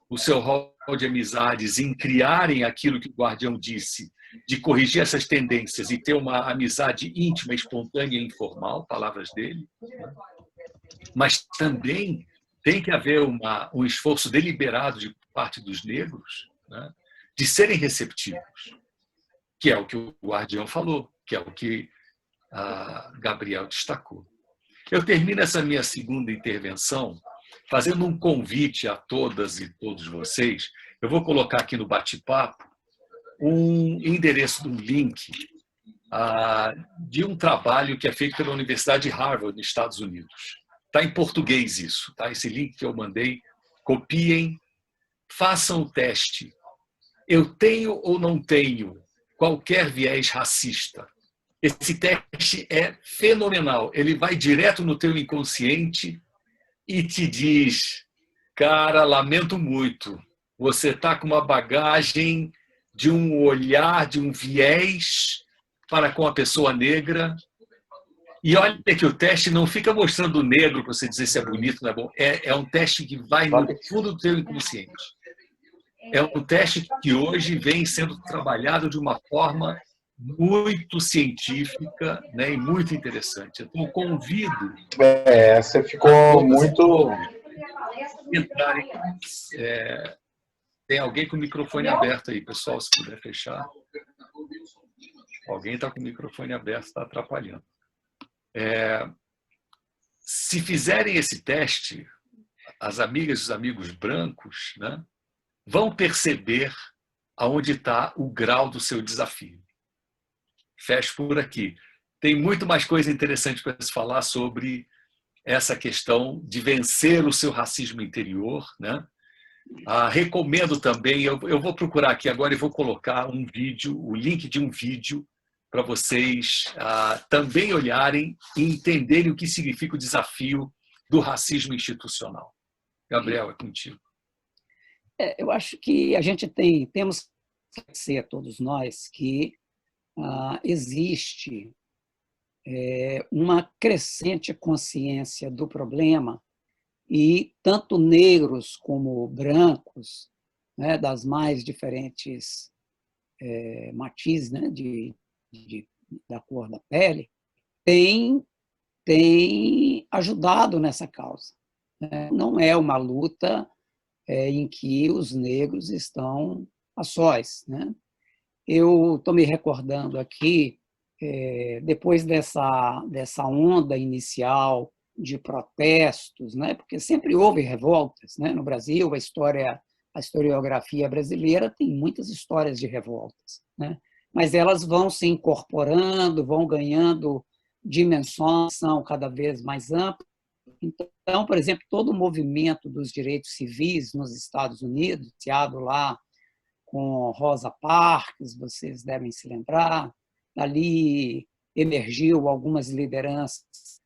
o seu rol de amizades, em criarem aquilo que o Guardião disse, de corrigir essas tendências e ter uma amizade íntima, espontânea e informal, palavras dele. Mas também tem que haver um esforço deliberado de parte dos negros, né, de serem receptivos, que é o que o Guardião falou, que é o que Gabriel destacou. Eu termino essa minha segunda intervenção fazendo um convite a todas e todos vocês. Eu vou colocar aqui no bate-papo um endereço de um link de um trabalho que é feito pela Universidade de Harvard, nos Estados Unidos. Está em português isso, tá? Esse link que eu mandei, copiem, façam o teste. Eu tenho ou não tenho qualquer viés racista? Esse teste é fenomenal. Ele vai direto no teu inconsciente e te diz, cara, lamento muito, você está com uma bagagem de um olhar, de um viés para com a pessoa negra. E olha que o teste não fica mostrando o negro para você dizer se é bonito ou não é bom. É um teste que vai no fundo do teu inconsciente. É um teste que hoje vem sendo trabalhado de uma forma muito científica, né, e muito interessante. Então, eu convido... Você ficou muito... Entrarem, tem alguém com o microfone aberto aí, pessoal, se puder fechar. Alguém está com o microfone aberto, está atrapalhando. Se fizerem esse teste, as amigas e os amigos brancos, né, vão perceber aonde está o grau do seu desafio. Fecho por aqui. Tem muito mais coisa interessante para se falar sobre essa questão de vencer o seu racismo interior, né? Recomendo também, eu vou procurar aqui agora e vou colocar um vídeo, o link de um vídeo, para vocês também olharem e entenderem o que significa o desafio do racismo institucional. Gabriel, é contigo. Eu acho que a gente temos que ser, todos nós, que existe uma crescente consciência do problema e tanto negros como brancos, né, das mais diferentes matizes, né, da cor da pele, tem ajudado nessa causa. Né? Não é uma luta em que os negros estão a sós. Né? Eu estou me recordando aqui, depois dessa onda inicial de protestos, né? Porque sempre houve revoltas, né? No Brasil, a historiografia brasileira tem muitas histórias de revoltas, né? Mas elas vão se incorporando, vão ganhando dimensões, são cada vez mais amplas. Então, por exemplo, todo o movimento dos direitos civis nos Estados Unidos, iniciado lá com Rosa Parks, vocês devem se lembrar, dali emergiu algumas lideranças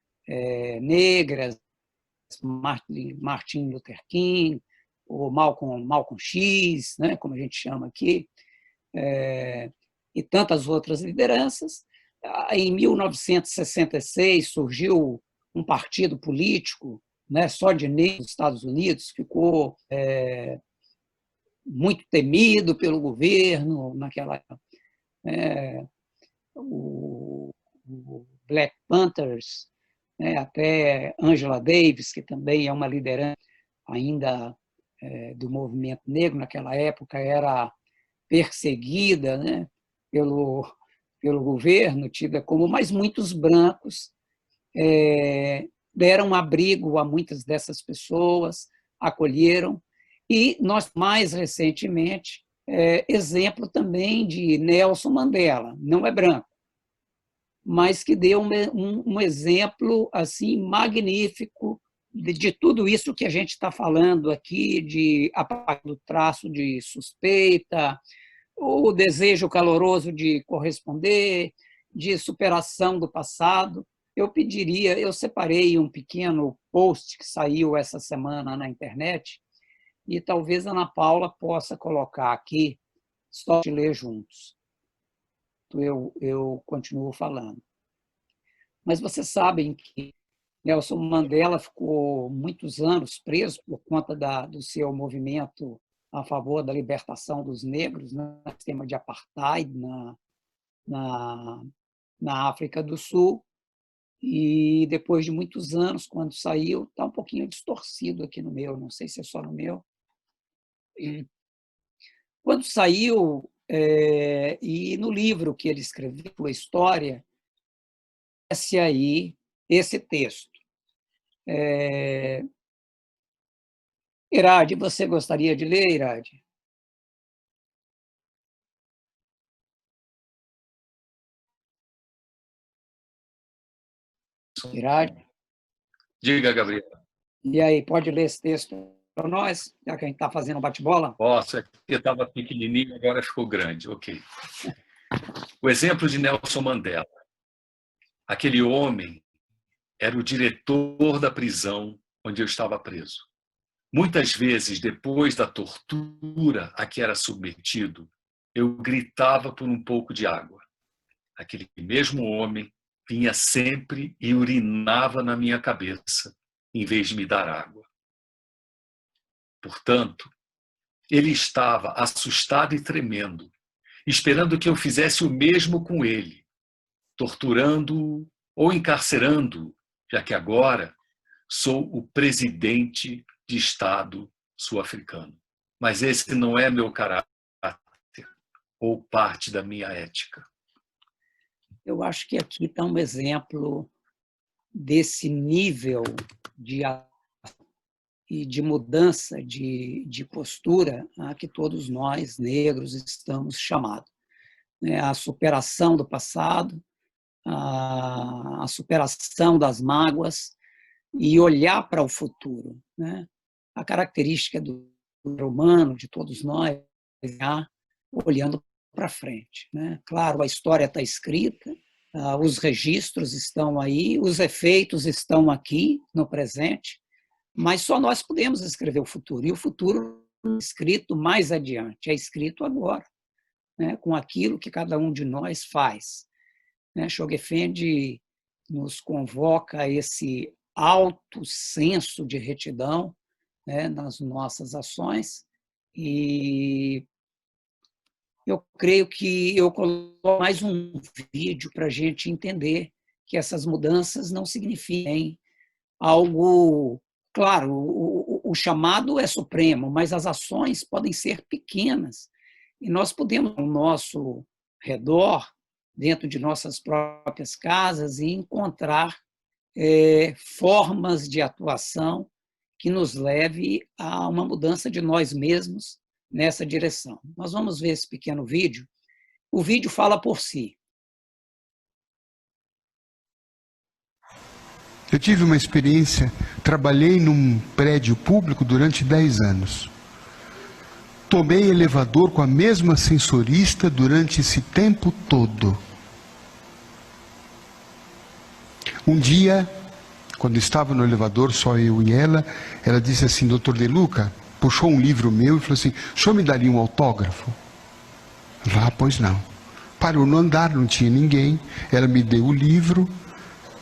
negras, Martin Luther King, o Malcolm X, né, como a gente chama aqui, e tantas outras lideranças. Em 1966 surgiu um partido político, né, só de negros nos Estados Unidos, ficou muito temido pelo governo naquela época. o Black Panthers, né, até Angela Davis, que também é uma liderança ainda do movimento negro, naquela época era perseguida, né, pelo governo, tida como, mas muitos brancos deram abrigo a muitas dessas pessoas, acolheram, e nós, mais recentemente, exemplo também de Nelson Mandela, não é branco, mas que deu um exemplo assim magnífico de tudo isso que a gente está falando aqui, de apagar do traço de suspeita, o desejo caloroso de corresponder, de superação do passado. Eu separei um pequeno post que saiu essa semana na internet, e talvez a Ana Paula possa colocar aqui, só de ler juntos. Eu continuo falando. Mas vocês sabem que Nelson Mandela ficou muitos anos preso por conta do seu movimento a favor da libertação dos negros, no sistema de apartheid na África do Sul. E depois de muitos anos, quando saiu, está um pouquinho distorcido aqui no meu, não sei se é só no meu. Quando saiu, e no livro que ele escreveu, a história, aparece aí esse texto. Irade, você gostaria de ler, Irade? Irade? Diga, Gabriel. E aí, pode ler esse texto para nós, já que a gente está fazendo um bate-bola? Posso, aqui estava pequenininho, agora ficou grande. Ok. O exemplo de Nelson Mandela. Aquele homem era o diretor da prisão onde eu estava preso. Muitas vezes, depois da tortura a que era submetido, eu gritava por um pouco de água. Aquele mesmo homem vinha sempre e urinava na minha cabeça, em vez de me dar água. Portanto, ele estava assustado e tremendo, esperando que eu fizesse o mesmo com ele, torturando-o ou encarcerando-o, já que agora sou o presidente de Estado sul-africano. Mas esse não é meu caráter ou parte da minha ética. Eu acho que aqui está um exemplo desse nível de mudança de postura a que todos nós, negros, estamos chamados. A superação do passado, a superação das mágoas e olhar para o futuro. A característica do ser humano, de todos nós, é olhando para frente. Claro, a história está escrita, os registros estão aí, os efeitos estão aqui no presente, mas só nós podemos escrever o futuro. E o futuro não é escrito mais adiante, é escrito agora, com aquilo que cada um de nós faz. Chogue Effendi nos convoca a esse alto senso de retidão nas nossas ações, e eu creio que eu coloco mais um vídeo para a gente entender que essas mudanças não significam algo... Claro, o chamado é supremo, mas as ações podem ser pequenas. E nós podemos, ao nosso redor, dentro de nossas próprias casas, e encontrar formas de atuação que nos leve a uma mudança de nós mesmos nessa direção. Nós vamos ver esse pequeno vídeo. O vídeo fala por si. Eu tive uma experiência, trabalhei num prédio público durante 10 anos. Tomei elevador com a mesma sensorista durante esse tempo todo. Um dia, quando estava no elevador, só eu e ela disse assim: Dr. De Luca, puxou um livro meu e falou assim: o senhor me daria um autógrafo? Pois não. Parou no andar, não tinha ninguém, ela me deu o livro.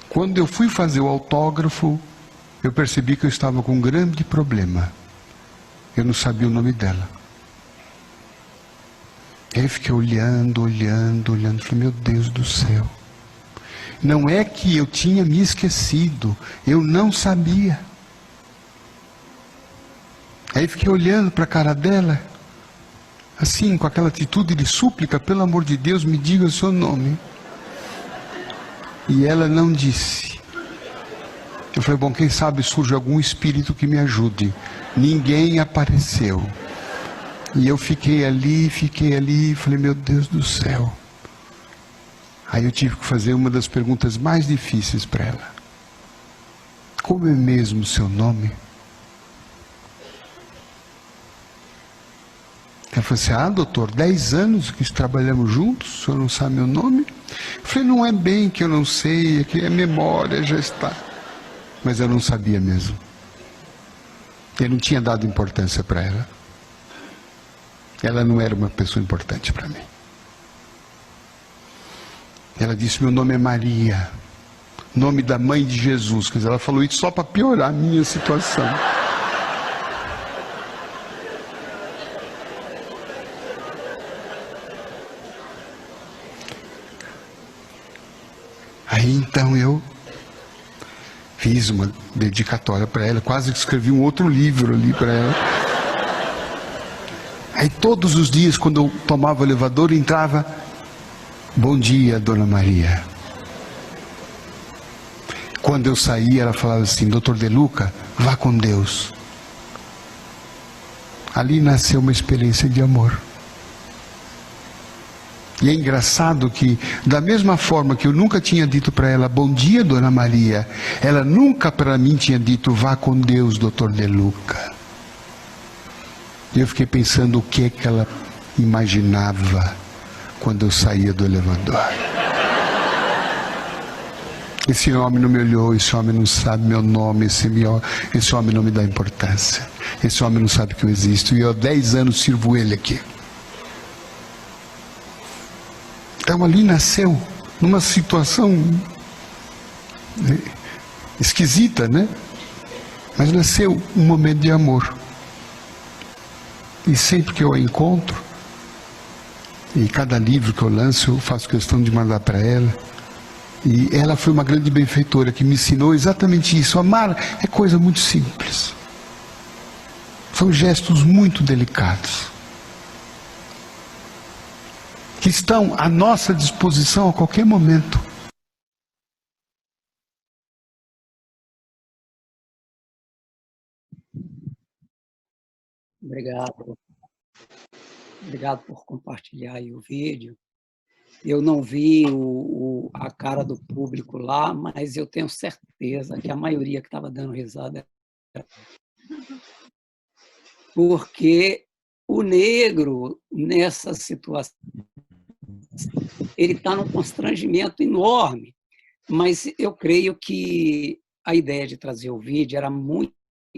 Quando eu fui fazer o autógrafo, eu percebi que eu estava com um grande problema. Eu não sabia o nome dela. Aí eu fiquei olhando, olhando, olhando. Falei, meu Deus do céu. Não é que eu tinha me esquecido, eu não sabia. Aí fiquei olhando para a cara dela, assim, com aquela atitude de súplica, pelo amor de Deus, me diga o seu nome. E ela não disse. Eu falei, bom, quem sabe surge algum espírito que me ajude. Ninguém apareceu. E eu fiquei ali, falei, meu Deus do céu. Aí eu tive que fazer uma das perguntas mais difíceis para ela. Como é mesmo o seu nome? Ela falou assim, doutor, 10 anos que trabalhamos juntos, o senhor não sabe meu nome? Eu falei, não é bem que eu não sei, é que a memória já está. Mas eu não sabia mesmo. Eu não tinha dado importância para ela. Ela não era uma pessoa importante para mim. Ela disse, meu nome é Maria, nome da mãe de Jesus. Quer dizer, ela falou isso só para piorar a minha situação. Aí então eu fiz uma dedicatória para ela, quase que escrevi um outro livro ali para ela. Aí todos os dias, quando eu tomava o elevador, entrava, bom dia, Dona Maria. Quando eu saía, ela falava assim, Dr. De Luca, vá com Deus. Ali nasceu uma experiência de amor. E é engraçado que, da mesma forma que eu nunca tinha dito para ela, bom dia, Dona Maria, ela nunca para mim tinha dito, vá com Deus, Dr. De Luca. E eu fiquei pensando o que é que ela imaginava quando eu saía do elevador. Esse homem não me olhou, esse homem não sabe meu nome, esse homem não me dá importância, esse homem não sabe que eu existo, e eu há 10 anos sirvo ele aqui. Então ali nasceu, numa situação esquisita, né? Mas nasceu um momento de amor. E sempre que eu a encontro, e cada livro que eu lanço, eu faço questão de mandar para ela. E ela foi uma grande benfeitora que me ensinou exatamente isso. Amar é coisa muito simples. São gestos muito delicados, que estão à nossa disposição a qualquer momento. Obrigado. Obrigado por compartilhar aí o vídeo. Eu não vi a cara do público lá, mas eu tenho certeza que a maioria que estava dando risada era... Porque o negro, nessa situação, ele está num constrangimento enorme. Mas eu creio que a ideia de trazer o vídeo era muito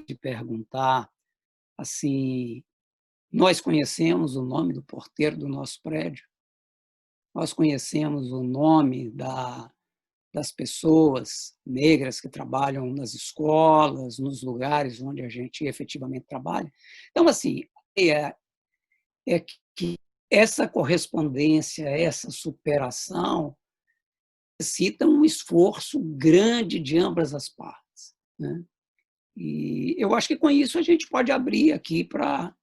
de perguntar, assim, nós conhecemos o nome do porteiro do nosso prédio? Nós conhecemos o nome das pessoas negras que trabalham nas escolas, nos lugares onde a gente efetivamente trabalha? Então, assim, é que essa correspondência, essa superação, necessita um esforço grande de ambas as partes, né? E eu acho que com isso a gente pode abrir aqui para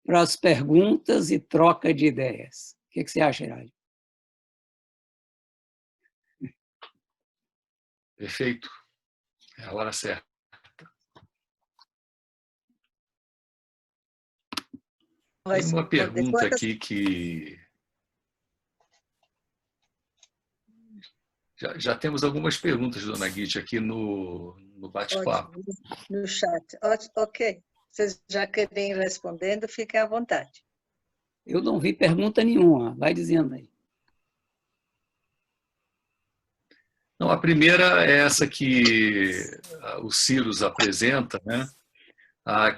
as perguntas e troca de ideias. O que você acha, Heraldo? Perfeito. É a hora certa. Tem uma pergunta aqui que... Já temos algumas perguntas, dona Guite, aqui no bate-papo. No chat. Ok. Vocês já querem ir respondendo, fiquem à vontade. Eu não vi pergunta nenhuma. Vai dizendo aí. Não, a primeira é essa que o Cyrus apresenta, né?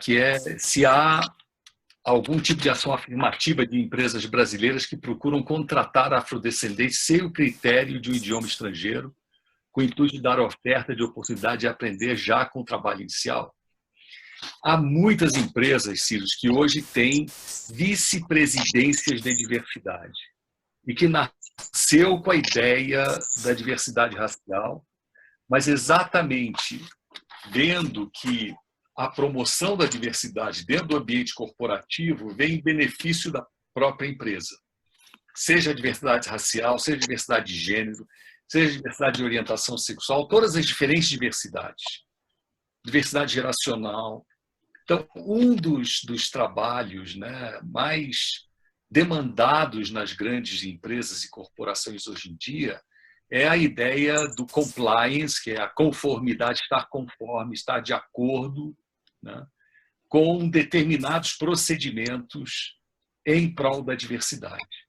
Que é se há algum tipo de ação afirmativa de empresas brasileiras que procuram contratar afrodescendentes sem o critério de um idioma estrangeiro, com o intuito de dar oferta de oportunidade de aprender já com o trabalho inicial. Há muitas empresas, Ciro, que hoje têm vice-presidências de diversidade e que nasceu com a ideia da diversidade racial, mas exatamente vendo que a promoção da diversidade dentro do ambiente corporativo vem em benefício da própria empresa. Seja a diversidade racial, seja a diversidade de gênero, seja a diversidade de orientação sexual, todas as diferentes diversidades. Diversidade geracional. Então, um dos trabalhos, né, mais demandados nas grandes empresas e corporações hoje em dia é a ideia do compliance, que é a conformidade, estar conforme, estar de acordo, né, com determinados procedimentos em prol da diversidade.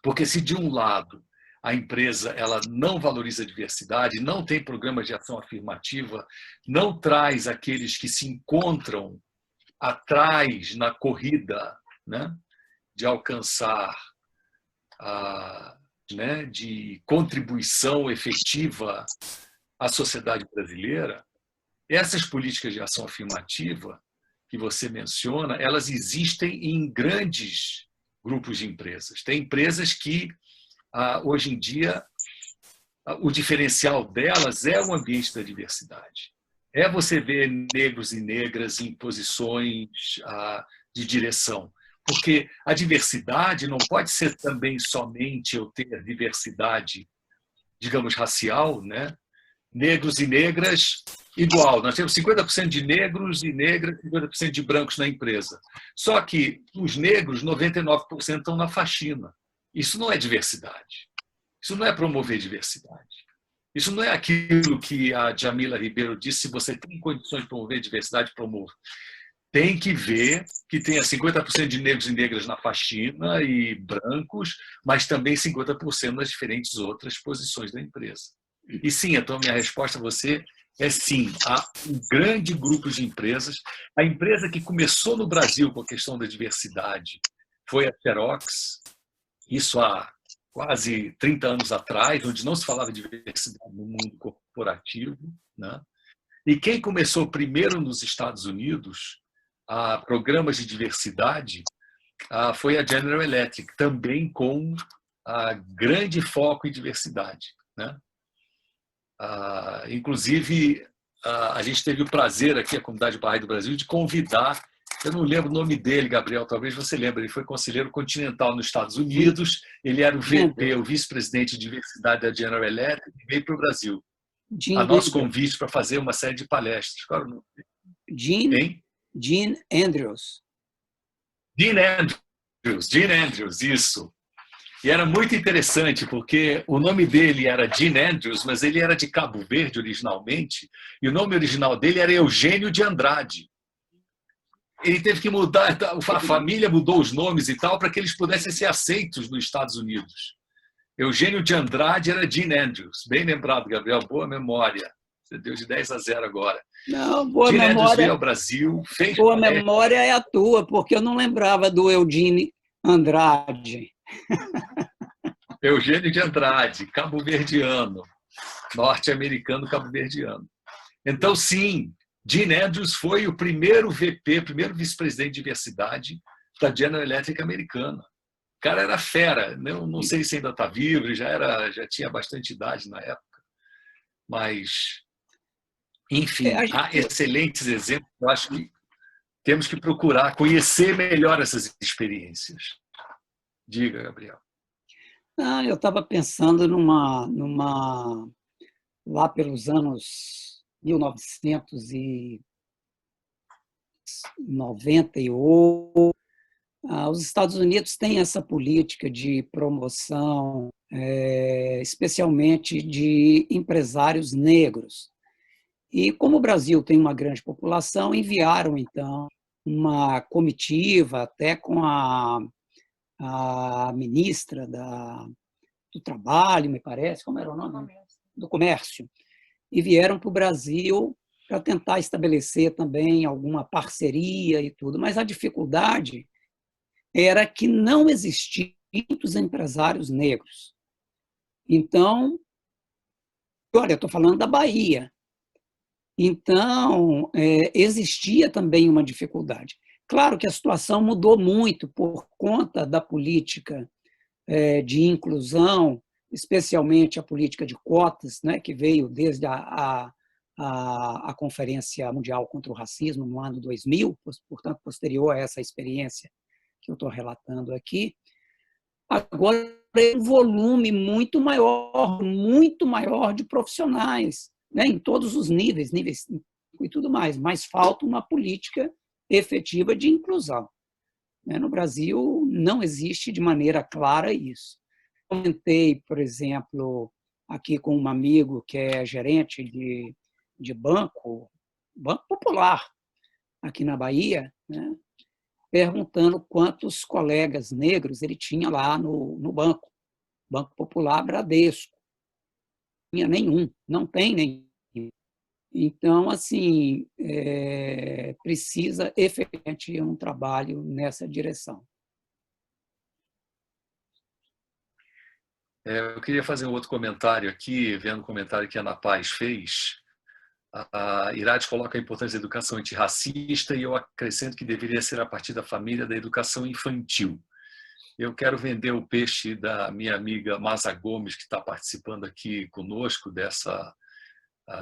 Porque se de um lado a empresa ela não valoriza a diversidade, não tem programas de ação afirmativa, não traz aqueles que se encontram atrás na corrida, né, de alcançar né, de contribuição efetiva à sociedade brasileira, essas políticas de ação afirmativa que você menciona, elas existem em grandes grupos de empresas. Tem empresas que, hoje em dia, o diferencial delas é o ambiente da diversidade. É você ver negros e negras em posições de direção. Porque a diversidade não pode ser também somente eu ter diversidade, digamos, racial, né? Negros e negras igual. Nós temos 50% de negros e negras, 50% de brancos na empresa. Só que os negros, 99% estão na faxina. Isso não é diversidade. Isso não é promover diversidade. Isso não é aquilo que a Djamila Ribeiro disse: se você tem condições de promover diversidade, promova. Tem que ver que tenha 50% de negros e negras na faxina e brancos, mas também 50% nas diferentes outras posições da empresa. E sim, então a minha resposta a você é sim. Há um grande grupo de empresas. A empresa que começou no Brasil com a questão da diversidade foi a Xerox, isso há quase 30 anos atrás, onde não se falava de diversidade no mundo corporativo, né? E quem começou primeiro nos Estados Unidos a programas de diversidade foi a General Electric, também com grande foco em diversidade, né? Inclusive, a gente teve o prazer aqui, a Comunidade Bahá'í do Brasil, de convidar, eu não lembro o nome dele, Gabriel, talvez você lembre, ele foi conselheiro continental nos Estados Unidos, ele era o VP, o vice-presidente de diversidade da General Electric, e veio para o Brasil. A nosso convite para fazer uma série de palestras. Qual era o nome? Gene Andrews. Gene Andrews, isso. E era muito interessante, porque o nome dele era Gene Andrews, mas ele era de Cabo Verde originalmente, e o nome original dele era Eugênio de Andrade. Ele teve que mudar, a família mudou os nomes e tal, para que eles pudessem ser aceitos nos Estados Unidos. Eugênio de Andrade era Gene Andrews. Bem lembrado, Gabriel, boa memória. Você deu de 10-0 agora. Não, boa Gene memória. Andrews veio ao Brasil, fez boa memória é a tua, porque eu não lembrava do Eugênio Andrade. Eugênio de Andrade, cabo-verdiano, norte-americano cabo-verdiano. Então, sim, Gene Andrews foi o primeiro VP, primeiro vice-presidente de diversidade da General Electric americana. O cara era fera, não sei se ainda está vivo, ele já tinha bastante idade na época. Mas, enfim, há excelentes exemplos. Eu acho que temos que procurar conhecer melhor essas experiências. Diga, Gabriel. Eu estava pensando lá pelos anos 1998, os Estados Unidos têm essa política de promoção, especialmente de empresários negros. E como o Brasil tem uma grande população, enviaram, então, uma comitiva, até com a ministra do Trabalho, me parece, como era o nome? Do Comércio. E vieram para o Brasil para tentar estabelecer também alguma parceria e tudo. Mas a dificuldade era que não existiam muitos empresários negros. Então, olha, eu estou falando da Bahia. Então, existia também uma dificuldade. Claro que a situação mudou muito por conta da política de inclusão, especialmente a política de cotas, né, que veio desde a Conferência Mundial contra o Racismo no ano 2000, portanto, posterior a essa experiência que eu estou relatando aqui. Agora, é um volume muito maior de profissionais, né, em todos os níveis e tudo mais, mas falta uma política efetiva de inclusão. No Brasil, não existe de maneira clara isso. Comentei, por exemplo, aqui com um amigo que é gerente de Banco Popular, aqui na Bahia, né, perguntando quantos colegas negros ele tinha lá no Banco Popular Bradesco. Não tinha nenhum, não tem nenhum. Então, assim, precisa efetivamente um trabalho nessa direção. Eu queria fazer um outro comentário aqui, vendo o comentário que a Ana Paz fez. A Irade coloca a importância da educação antirracista e eu acrescento que deveria ser a partir da família, da educação infantil. Eu quero vender o peixe da minha amiga Masa Gomes, que está participando aqui conosco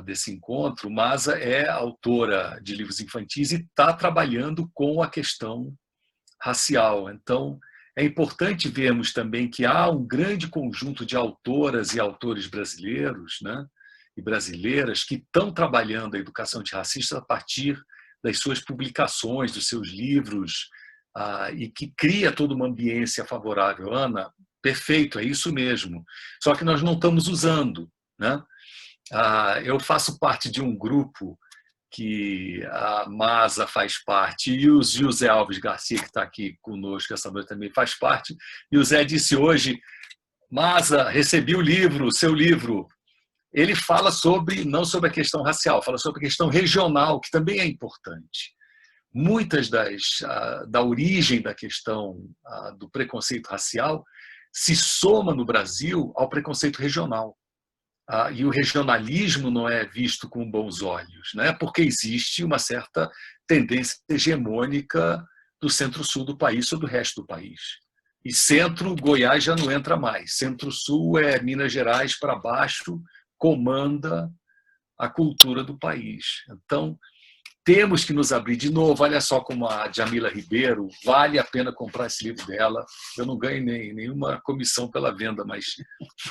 desse encontro. Masa é autora de livros infantis e está trabalhando com a questão racial. Então, é importante vermos também que há um grande conjunto de autoras e autores brasileiros, né, e brasileiras que estão trabalhando a educação antirracista a partir das suas publicações, dos seus livros, e que cria toda uma ambiência favorável. Ana, perfeito, é isso mesmo. Só que nós não estamos usando, né? Eu faço parte de um grupo que a Masa faz parte, e o José Alves Garcia, que está aqui conosco essa noite, também faz parte. E o Zé disse hoje: Masa, recebi o seu livro. Ele fala não sobre a questão racial, fala sobre a questão regional, que também é importante. Muitas da origem da questão do preconceito racial se soma no Brasil ao preconceito regional. E o regionalismo não é visto com bons olhos, né? Porque existe uma certa tendência hegemônica do centro-sul do país sobre o resto do país. E centro, Goiás já não entra mais. Centro-sul é Minas Gerais para baixo, comanda a cultura do país. Então, temos que nos abrir de novo. Olha só como a Djamila Ribeiro, vale a pena comprar esse livro dela. Eu não ganho nenhuma comissão pela venda, mas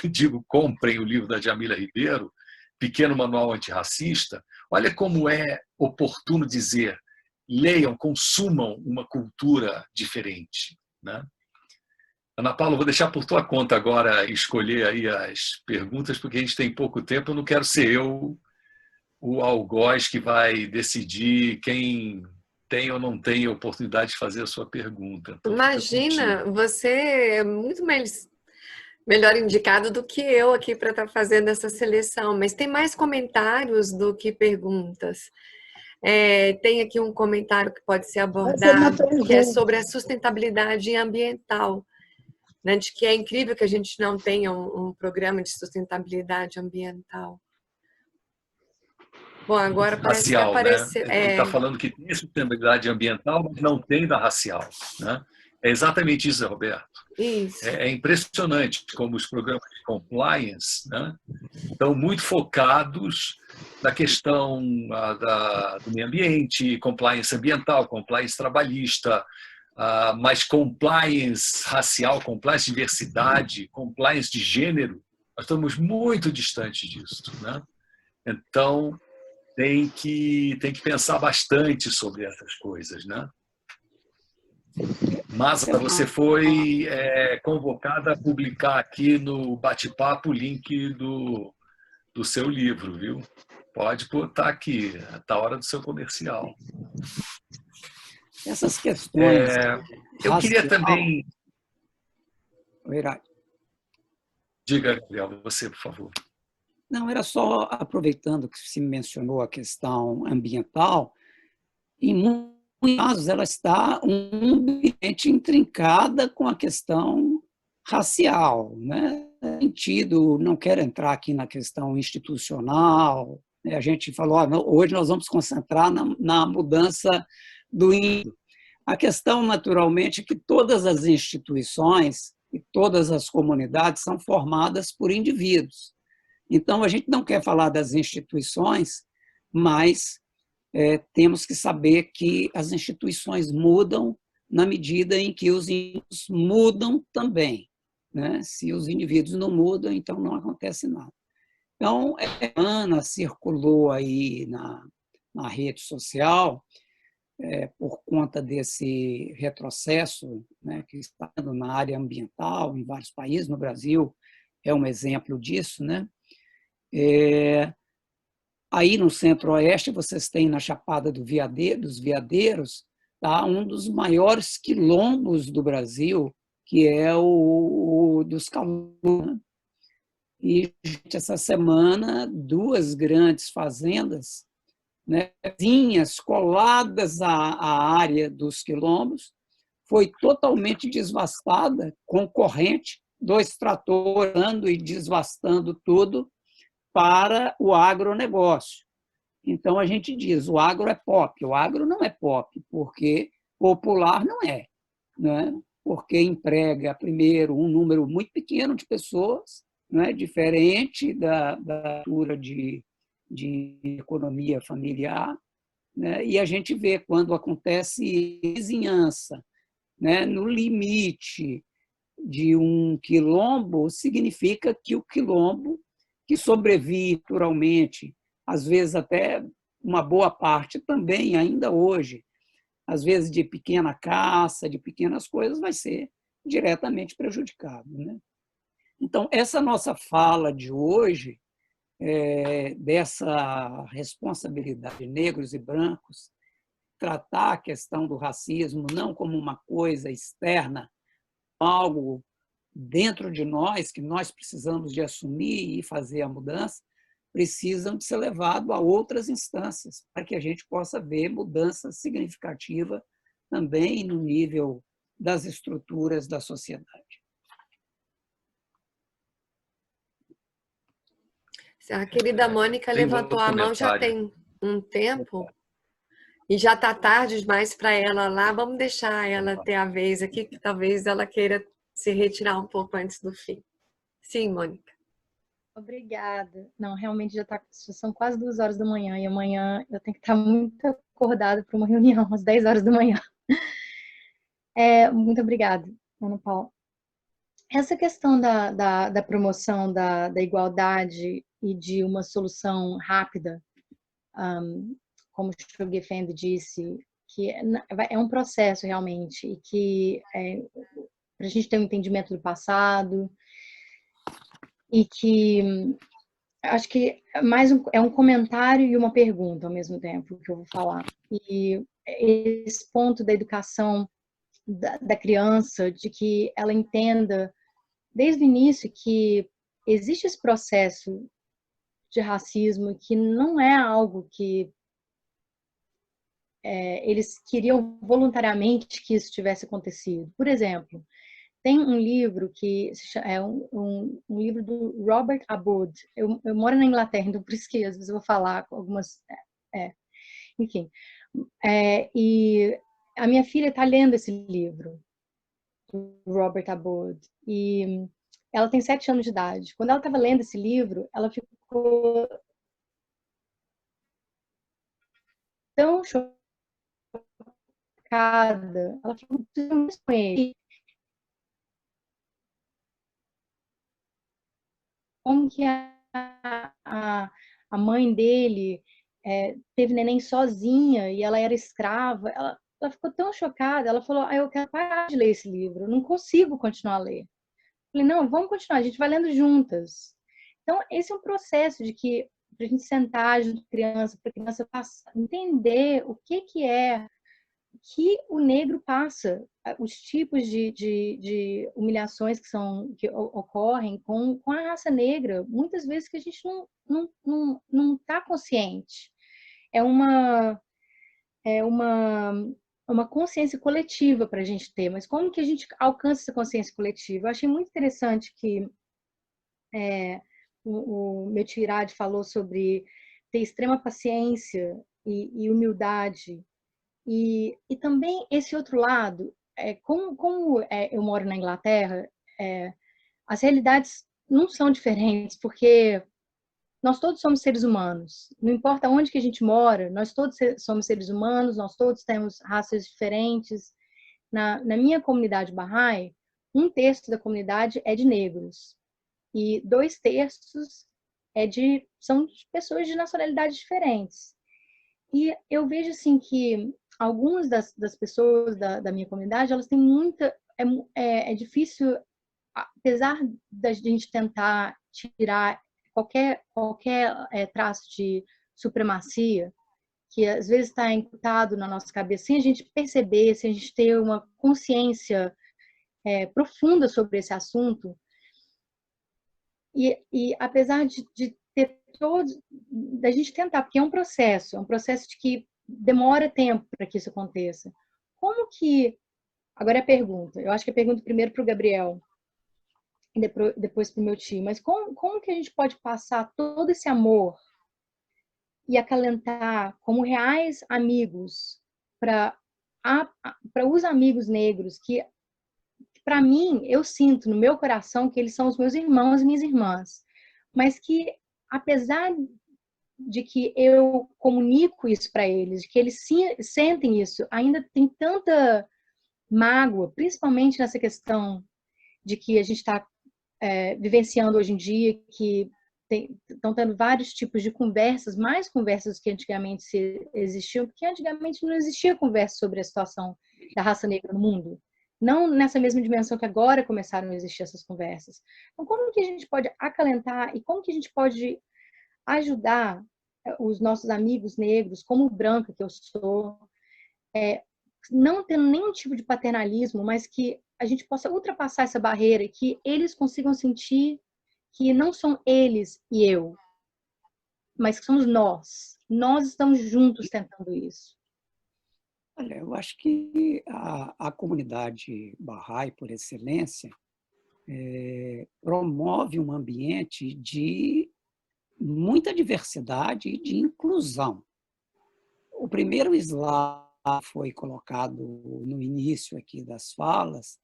digo, comprem o livro da Djamila Ribeiro, Pequeno Manual Antirracista. Olha como é oportuno dizer, leiam, consumam uma cultura diferente, né? Ana Paula, vou deixar por tua conta agora escolher aí as perguntas, porque a gente tem pouco tempo, eu não quero ser eu o algoz que vai decidir quem tem ou não tem a oportunidade de fazer a sua pergunta. Então, imagina, você é muito melhor indicado do que eu aqui para estar fazendo essa seleção, mas tem mais comentários do que perguntas. Tem aqui um comentário que pode ser abordado, que é sobre a sustentabilidade ambiental, né, de que é incrível que a gente não tenha um programa de sustentabilidade ambiental. Bom, agora parece racial, que apareceu... Né? Ele está falando que tem sustentabilidade ambiental, mas não tem da racial, né? É exatamente isso, Roberto. Isso. É impressionante como os programas de compliance, né, estão muito focados na questão do meio ambiente, compliance ambiental, compliance trabalhista, mas compliance racial, compliance diversidade, compliance de gênero, nós estamos muito distantes disso, né? Então, tem que pensar bastante sobre essas coisas, né? Masa, você foi convocada a publicar aqui no bate-papo o link do seu livro, viu? Pode botar aqui, está a hora do seu comercial. Essas questões... eu queria também... Diga, Gabriel, você, por favor. Não, era só aproveitando que se mencionou a questão ambiental, em muitos casos ela está ambiente intrincada com a questão racial, né? Sentido, não quero entrar aqui na questão institucional, A gente falou, hoje nós vamos concentrar na mudança do índio. A questão, naturalmente, é que todas as instituições e todas as comunidades são formadas por indivíduos. Então, a gente não quer falar das instituições, mas temos que saber que as instituições mudam na medida em que os indivíduos mudam também, né? Se os indivíduos não mudam, então não acontece nada. Então, Ana circulou aí na rede social por conta desse retrocesso, né, que está na área ambiental em vários países, no Brasil é um exemplo disso, né? Aí no Centro-Oeste vocês têm na Chapada dos Veadeiros, tá, um dos maiores quilombos do Brasil, que é o dos Calus. E essa semana, 2 grandes fazendas, né, vizinhas, coladas à área dos quilombos, foi totalmente devastada, com corrente, 2 tratores andando e devastando tudo para o agronegócio. Então, a gente diz, o agro é pop. O agro não é pop, porque popular não é, né? Porque emprega, primeiro, um número muito pequeno de pessoas, né? Diferente da cultura de economia familiar, né? E a gente vê quando acontece vizinhança, né? No limite de um quilombo, significa que o quilombo, que sobrevive naturalmente, às vezes até uma boa parte também, ainda hoje, às vezes de pequena caça, de pequenas coisas, vai ser diretamente prejudicado, né? Então, essa nossa fala de hoje, dessa responsabilidade de negros e brancos, tratar a questão do racismo não como uma coisa externa, algo dentro de nós, que nós precisamos de assumir e fazer a mudança, precisam de ser levados a outras instâncias, para que a gente possa ver mudança significativa também no nível das estruturas da sociedade. A querida Mônica levantou a mão já tem um tempo e já está tarde demais para ela lá. Vamos deixar ela ter a vez aqui, que talvez ela queira se retirar um pouco antes do fim. Sim, Mônica. Obrigada. Não, realmente já são quase 2 horas da manhã e amanhã eu tenho que estar muito acordada para uma reunião às 10 horas da manhã. Muito obrigada, Ana Paula. Essa questão da promoção da igualdade e de uma solução rápida, como o Shoghi disse, que é um processo realmente, e que para a gente ter um entendimento do passado, e que acho que é um comentário e uma pergunta ao mesmo tempo que eu vou falar. E esse ponto da educação da criança, de que ela entenda desde o início que existe esse processo de racismo, que não é algo que eles queriam voluntariamente que isso tivesse acontecido. Por exemplo, tem um livro que é um livro do Robert Abboud. Eu moro na Inglaterra, então por isso que às vezes eu vou falar com algumas... enfim. E a minha filha está lendo esse livro, do Robert Abboud, e ela tem 7 anos de idade. Quando ela estava lendo esse livro, ela ficou tão chocada. Ela ficou muito com ele. Como que a mãe dele teve neném sozinha e ela era escrava. Ela ficou tão chocada, ela falou, eu quero parar de ler esse livro, eu não consigo continuar a ler. Eu falei, não, vamos continuar, a gente vai lendo juntas. Então, esse é um processo de que, para a gente sentar junto com a criança, para a criança entender o que é que o negro passa, os tipos de humilhações que ocorrem com a raça negra, muitas vezes que a gente não está consciente. É uma consciência coletiva para a gente ter, mas como que a gente alcança essa consciência coletiva? Eu achei muito interessante que o Metirad falou sobre ter extrema paciência e humildade. E também esse outro lado, como eu moro na Inglaterra, as realidades não são diferentes, porque nós todos somos seres humanos. Não importa onde que a gente mora, nós todos somos seres humanos, nós todos temos raças diferentes. Na minha comunidade Bahá'í, 1/3 da comunidade é de negros e 2/3 são de pessoas de nacionalidades diferentes. E eu vejo assim que algumas das pessoas da minha comunidade, elas têm muita... É difícil, apesar da gente tentar tirar qualquer traço de supremacia, que às vezes está incutado na nossa cabeça, sem a gente perceber, sem a gente ter uma consciência profunda sobre esse assunto. E apesar de ter da gente tentar, porque é um processo de que demora tempo para que isso aconteça. Como que... Agora é a pergunta. Eu acho que a pergunta primeiro para o Gabriel e depois para o meu tio. Mas como que a gente pode passar todo esse amor e acalentar como reais amigos para os amigos negros que, para mim, eu sinto no meu coração que eles são os meus irmãos e minhas irmãs, mas que, apesar de que eu comunico isso para eles, de que eles sentem isso, ainda tem tanta mágoa, principalmente nessa questão de que a gente está vivenciando hoje em dia, que estão tendo vários tipos de conversas, mais conversas que antigamente existiam, porque antigamente não existia conversa sobre a situação da raça negra no mundo. Não nessa mesma dimensão que agora começaram a existir essas conversas. Então, como que a gente pode acalentar e como que a gente pode ajudar os nossos amigos negros, como branca que eu sou, não tendo nenhum tipo de paternalismo, mas que a gente possa ultrapassar essa barreira e que eles consigam sentir que não são eles e eu, mas que somos nós. Nós estamos juntos tentando isso. Olha, eu acho que a comunidade Bahá'í, por excelência, promove um ambiente de muita diversidade e de inclusão. O primeiro slide foi colocado no início aqui das falas,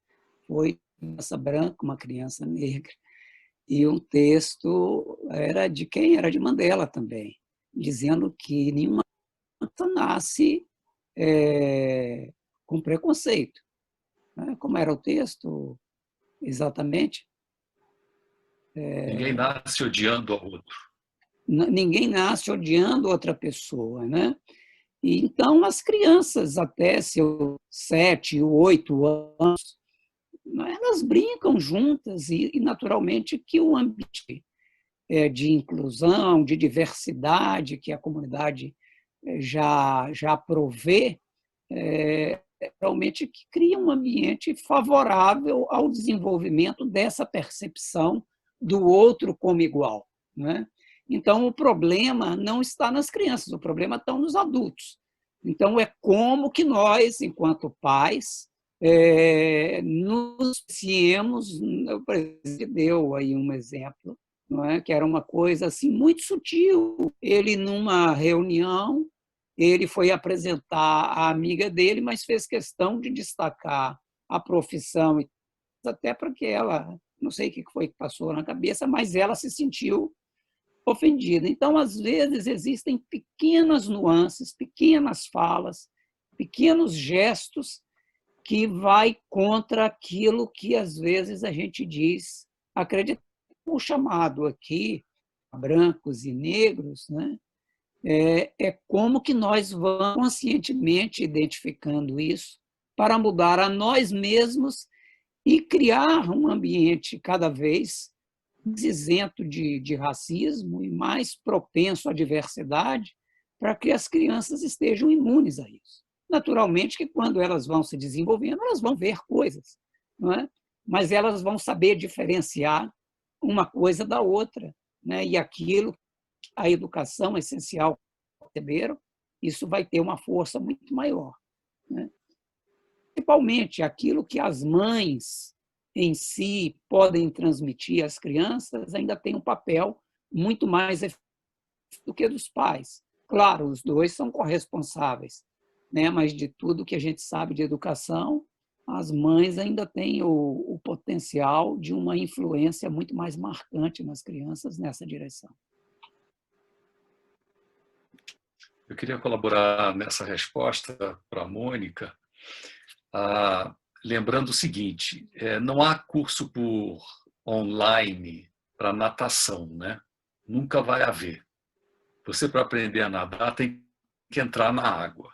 foi essa branca, uma criança negra, e um texto era de quem? Era de Mandela também, dizendo que nenhuma criança nasce com preconceito. Como era o texto exatamente? Ninguém nasce odiando ao outro. Ninguém nasce odiando outra pessoa, né? E então as crianças até seus 7, 8 anos, elas brincam juntas e naturalmente que o ambiente de inclusão, de diversidade que a comunidade já provê, realmente que cria um ambiente favorável ao desenvolvimento dessa percepção do outro como igual, né? Então, o problema não está nas crianças, o problema está nos adultos. Então, é como que nós, enquanto pais, nos ciemos. O presidente deu aí um exemplo, não é? Que era uma coisa assim, muito sutil. Ele, numa reunião, ele foi apresentar a amiga dele, mas fez questão de destacar a profissão, até porque ela, não sei o que foi que passou na cabeça, mas ela se sentiu ofendida. Então, às vezes, existem pequenas nuances, pequenas falas, pequenos gestos que vai contra aquilo que, às vezes, a gente diz, acredita. O chamado aqui, brancos e negros, né? Como que nós vamos conscientemente identificando isso para mudar a nós mesmos e criar um ambiente cada vez mais isento de racismo e mais propenso à diversidade, para que as crianças estejam imunes a isso. Naturalmente que quando elas vão se desenvolvendo, elas vão ver coisas, não é? Mas elas vão saber diferenciar uma coisa da outra, né? E aquilo, a educação essencial que receberam, isso vai ter uma força muito maior, né? Principalmente aquilo que as mães em si podem transmitir às crianças ainda tem um papel muito mais do que dos pais. Claro, os dois são corresponsáveis, né? Mas de tudo que a gente sabe de educação, as mães ainda têm o potencial de uma influência muito mais marcante nas crianças nessa direção. Eu queria colaborar nessa resposta para a Mônica, lembrando o seguinte, não há curso por online para natação, né? Nunca vai haver. Você, para aprender a nadar, tem que entrar na água.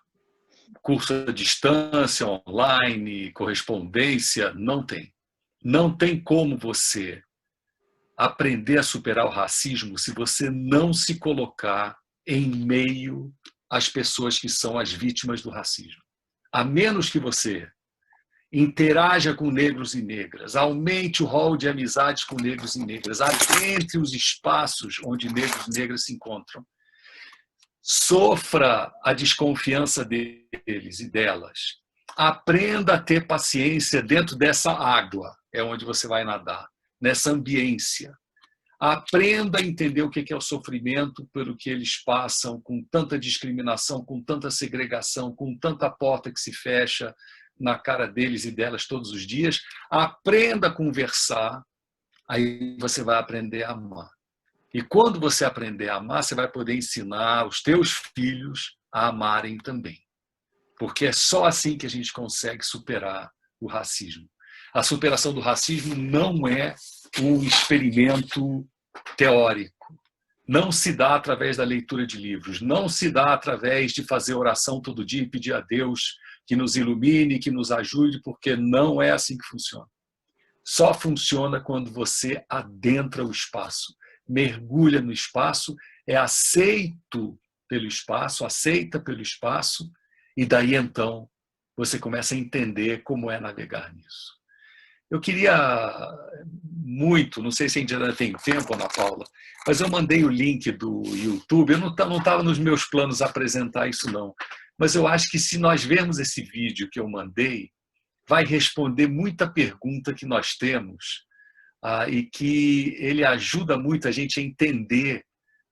Curso à distância, online, correspondência, não tem. Não tem como você aprender a superar o racismo se você não se colocar em meio às pessoas que são as vítimas do racismo. A menos que você interaja com negros e negras, aumente o rol de amizades com negros e negras, adentre os espaços onde negros e negras se encontram, sofra a desconfiança deles e delas, aprenda a ter paciência dentro dessa água, é onde você vai nadar, nessa ambiência. Aprenda a entender o que é o sofrimento pelo que eles passam, com tanta discriminação, com tanta segregação, com tanta porta que se fecha na cara deles e delas todos os dias. Aprenda a conversar, aí você vai aprender a amar. E quando você aprender a amar, você vai poder ensinar os teus filhos a amarem também. Porque é só assim que a gente consegue superar o racismo. A superação do racismo não é um experimento teórico. Não se dá através da leitura de livros. Não se dá através de fazer oração todo dia e pedir a Deus que nos ilumine, que nos ajude, porque não é assim que funciona. Só funciona quando você adentra o espaço, mergulha no espaço, é aceito pelo espaço, aceita pelo espaço, e daí então você começa a entender como é navegar nisso. Eu queria muito, não sei se ainda tem tempo, Ana Paula, mas eu mandei o link do YouTube, eu não estava nos meus planos apresentar isso não, mas eu acho que se nós vermos esse vídeo que eu mandei, vai responder muita pergunta que nós temos e que ele ajuda muito a gente a entender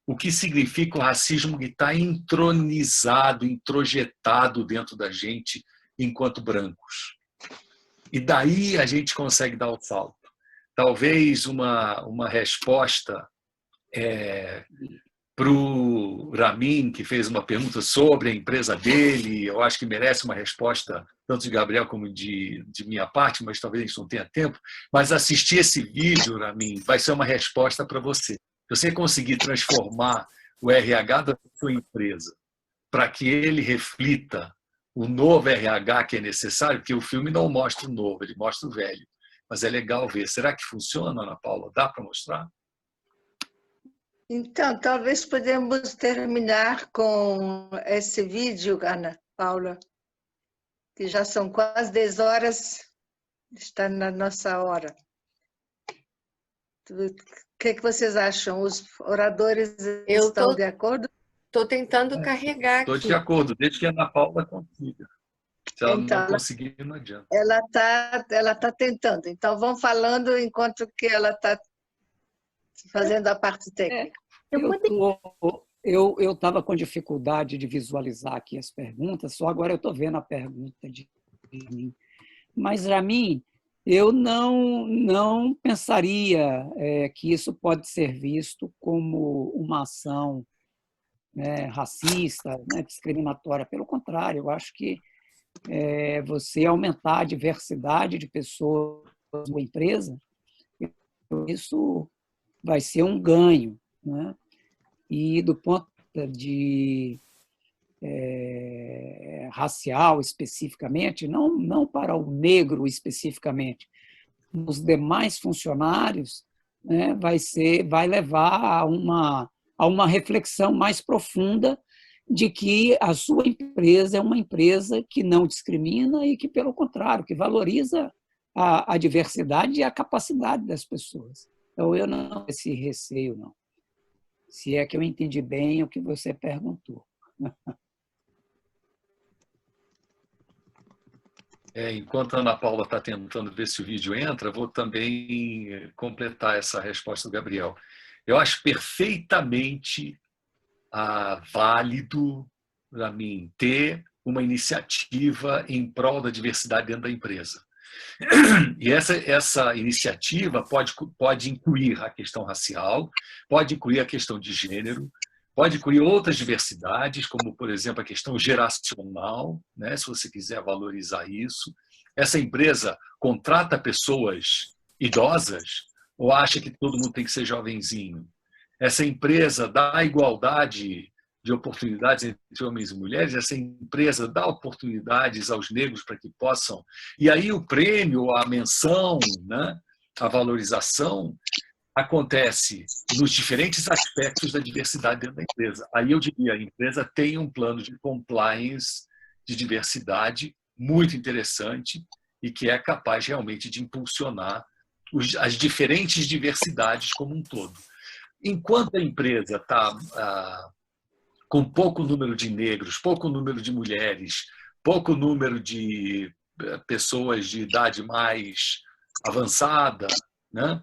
o que significa o racismo que está entronizado, introjetado dentro da gente enquanto brancos. E daí a gente consegue dar o salto. Talvez uma resposta para o Ramin, que fez uma pergunta sobre a empresa dele, eu acho que merece uma resposta tanto de Gabriel como de minha parte, mas talvez a gente não tenha tempo. Mas assistir esse vídeo, Ramin, vai ser uma resposta para você. Se você conseguir transformar o RH da sua empresa para que ele reflita o novo RH que é necessário, porque o filme não mostra o novo, ele mostra o velho. Mas é legal ver. Será que funciona, Ana Paula? Dá para mostrar? Então, talvez podemos terminar com esse vídeo, Ana Paula, que já são quase 10 horas, está na nossa hora. O que vocês acham? Os oradores estão de acordo? Estou tentando carregar aqui. Estou de acordo, desde que a Ana Paula consiga. Se ela então, não conseguir, não adianta. Ela tá tentando. Então, vão falando enquanto que ela está fazendo a parte técnica. Eu estava com dificuldade de visualizar aqui as perguntas, só agora eu estou vendo a pergunta de mim. Mas, Ramin, eu não pensaria que isso pode ser visto como uma ação, né, racista, né, discriminatória. Pelo contrário, eu acho que você aumentar a diversidade de pessoas na empresa, isso vai ser um ganho, né? E do ponto de racial especificamente, não para o negro especificamente, os demais funcionários, né, vai levar a uma reflexão mais profunda de que a sua empresa é uma empresa que não discrimina e que, pelo contrário, que valoriza a diversidade e a capacidade das pessoas. Então, eu não tenho esse receio, não. Se é que eu entendi bem o que você perguntou. Enquanto a Ana Paula está tentando ver se o vídeo entra, vou também completar essa resposta do Gabriel. Eu acho perfeitamente válido para mim ter uma iniciativa em prol da diversidade dentro da empresa. E essa iniciativa pode incluir a questão racial, pode incluir a questão de gênero, pode incluir outras diversidades, como, por exemplo, a questão geracional, né, se você quiser valorizar isso. Essa empresa contrata pessoas idosas ou acha que todo mundo tem que ser jovenzinho? Essa empresa dá igualdade de oportunidades entre homens e mulheres, essa empresa dá oportunidades aos negros para que possam... E aí o prêmio, a menção, né, a valorização acontece nos diferentes aspectos da diversidade dentro da empresa. Aí eu diria, a empresa tem um plano de compliance de diversidade muito interessante e que é capaz realmente de impulsionar as diferentes diversidades como um todo. Enquanto a empresa está com pouco número de negros, pouco número de mulheres, pouco número de pessoas de idade mais avançada, né?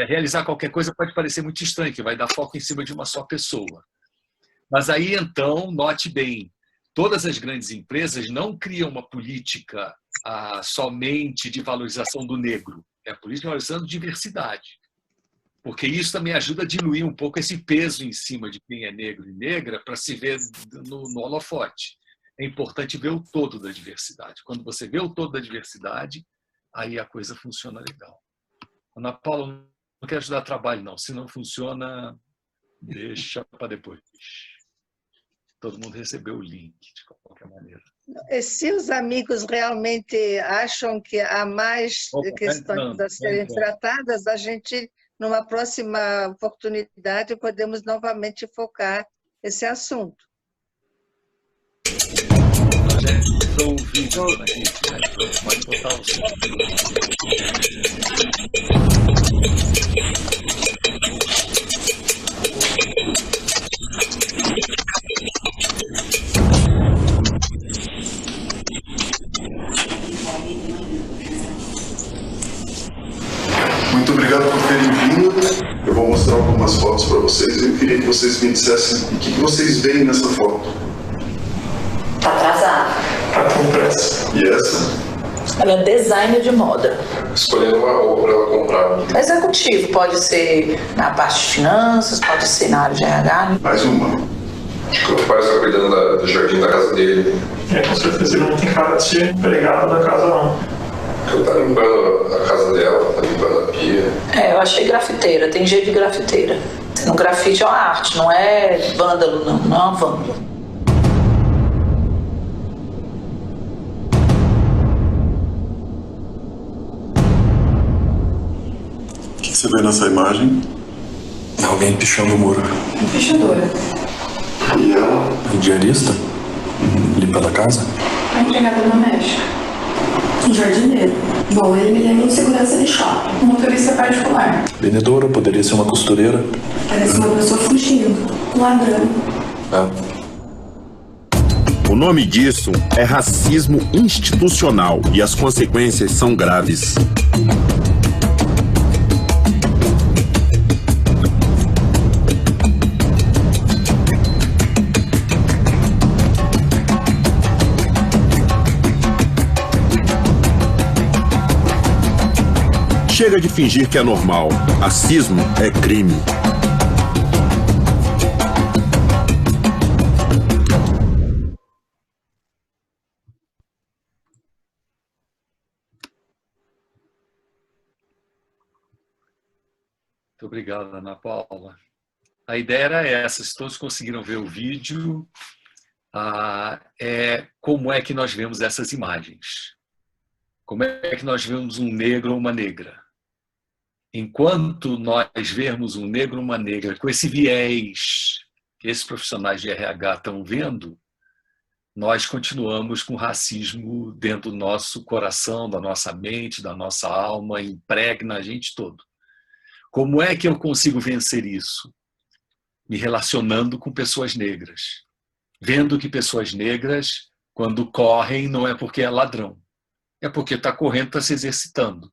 Realizar qualquer coisa pode parecer muito estranho, que vai dar foco em cima de uma só pessoa. Mas aí, então, note bem, todas as grandes empresas não criam uma política somente de valorização do negro, é a política de valorização de diversidade. Porque isso também ajuda a diluir um pouco esse peso em cima de quem é negro e negra para se ver no holofote. É importante ver o todo da diversidade. Quando você vê o todo da diversidade, aí a coisa funciona legal. Ana Paula, não quero ajudar trabalho, não. Se não funciona, deixa para depois. Todo mundo recebeu o link, de qualquer maneira. E se os amigos realmente acham que há mais questões a serem tratadas, a gente, numa próxima oportunidade, podemos novamente focar esse assunto. Estou ouvindo aqui, pode botar o som. Muito obrigado por terem vindo. Eu vou mostrar algumas fotos para vocês. Eu queria que vocês me dissessem o que vocês veem nessa foto. Tá atrasada. Tá com pressa. E essa? Ela é designer de moda. Escolhendo uma roupa para ela comprar. Executivo, pode ser na parte de finanças, pode ser na área de RH. Mais uma. O pai está cuidando do jardim da casa dele. Com certeza ele não tem cara de ser empregado da casa, não. Ele tá limpando a casa dela, tá limpando a pia. Eu achei grafiteira, tem jeito de grafiteira. No grafite é uma arte, não é vândalo, não é uma vândalo. O que você vê nessa imagem? Alguém pichando o muro. Pichadora. E ela? Diarista? Limpando a casa? A empregada doméstica. Um jardineiro. Bom, ele me lembra um segurança de shopping. Um motorista particular. Vendedora, poderia ser uma costureira. Parece uma pessoa fugindo. Um ladrão. O nome disso é racismo institucional e as consequências são graves. Chega de fingir que é normal. Racismo é crime. Muito obrigado, Ana Paula. A ideia era essa, se todos conseguiram ver o vídeo, como é que nós vemos essas imagens. Como é que nós vemos um negro ou uma negra? Enquanto nós vermos um negro ou uma negra com esse viés que esses profissionais de RH estão vendo, nós continuamos com racismo dentro do nosso coração, da nossa mente, da nossa alma, impregna a gente todo. Como é que eu consigo vencer isso? Me relacionando com pessoas negras. Vendo que pessoas negras, quando correm, não é porque é ladrão. É porque está correndo, está se exercitando.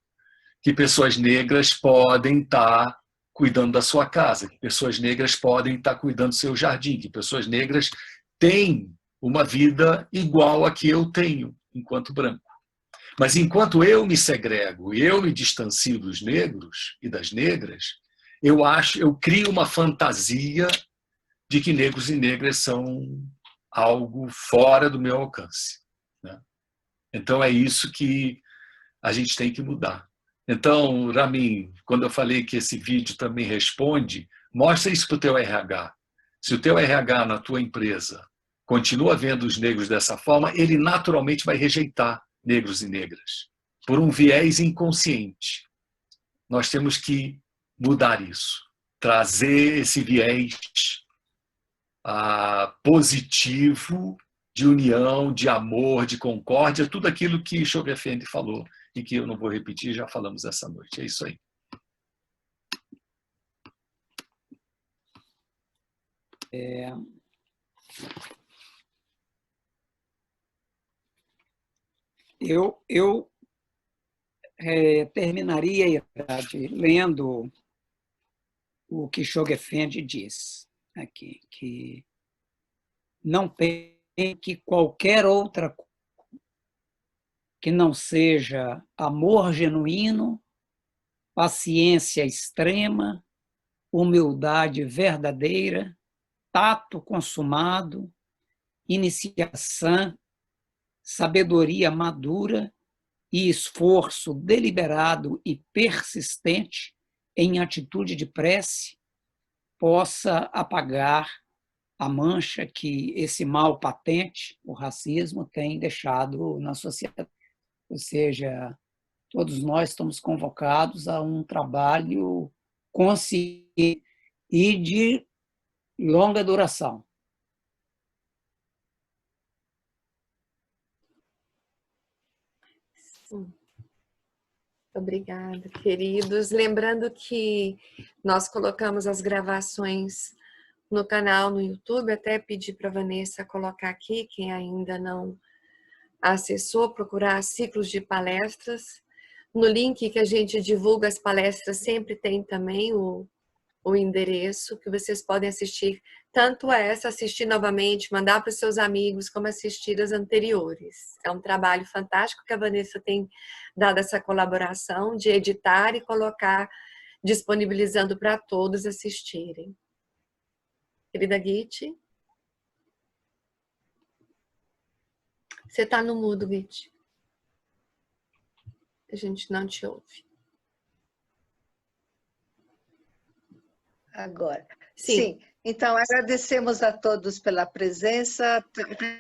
Que pessoas negras podem estar cuidando da sua casa, que pessoas negras podem estar cuidando do seu jardim, que pessoas negras têm uma vida igual a que eu tenho, enquanto branco. Mas enquanto eu me segrego e eu me distancio dos negros e das negras, eu crio uma fantasia de que negros e negras são algo fora do meu alcance, né? Então é isso que a gente tem que mudar. Então, Ramin, quando eu falei que esse vídeo também responde, mostra isso para o teu RH. Se o teu RH na tua empresa continua vendo os negros dessa forma, ele naturalmente vai rejeitar negros e negras, por um viés inconsciente. Nós temos que mudar isso, trazer esse viés positivo de união, de amor, de concórdia, tudo aquilo que Shoghi Effendi falou e que eu não vou repetir, já falamos essa noite. É isso aí. Eu terminaria, Irad, lendo o que Shoghi Effendi diz aqui, que não tem que qualquer outra coisa que não seja amor genuíno, paciência extrema, humildade verdadeira, tato consumado, iniciação, sabedoria madura e esforço deliberado e persistente em atitude de prece possa apagar a mancha que esse mal patente, o racismo, tem deixado na sociedade. Ou seja, todos nós estamos convocados a um trabalho consciente e de longa duração. Sim. Obrigada, queridos. Lembrando que nós colocamos as gravações no canal no YouTube, até pedi para a Vanessa colocar aqui, quem ainda não acessou, procurar ciclos de palestras. No link que a gente divulga as palestras sempre tem também o endereço que vocês podem assistir, tanto essa, assistir novamente, mandar para os seus amigos, como assistir as anteriores. É um trabalho fantástico que a Vanessa tem dado essa colaboração de editar e colocar, disponibilizando para todos assistirem. Querida Git? Você está no mudo, Git. A gente não te ouve. Agora. Sim. Então, agradecemos a todos pela presença.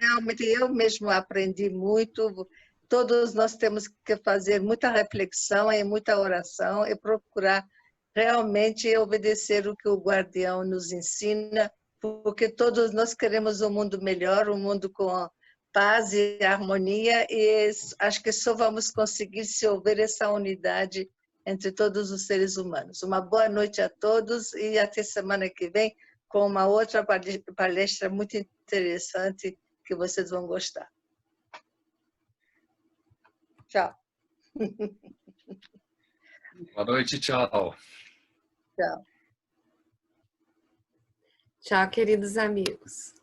Realmente, eu mesmo aprendi muito. Todos nós temos que fazer muita reflexão e muita oração e procurar realmente obedecer o que o guardião nos ensina, porque todos nós queremos um mundo melhor, um mundo com paz e harmonia, e acho que só vamos conseguir se houver essa unidade entre todos os seres humanos. Uma boa noite a todos e até semana que vem com uma outra palestra muito interessante que vocês vão gostar. Tchau. Boa noite, tchau. Tchau. Tchau, queridos amigos.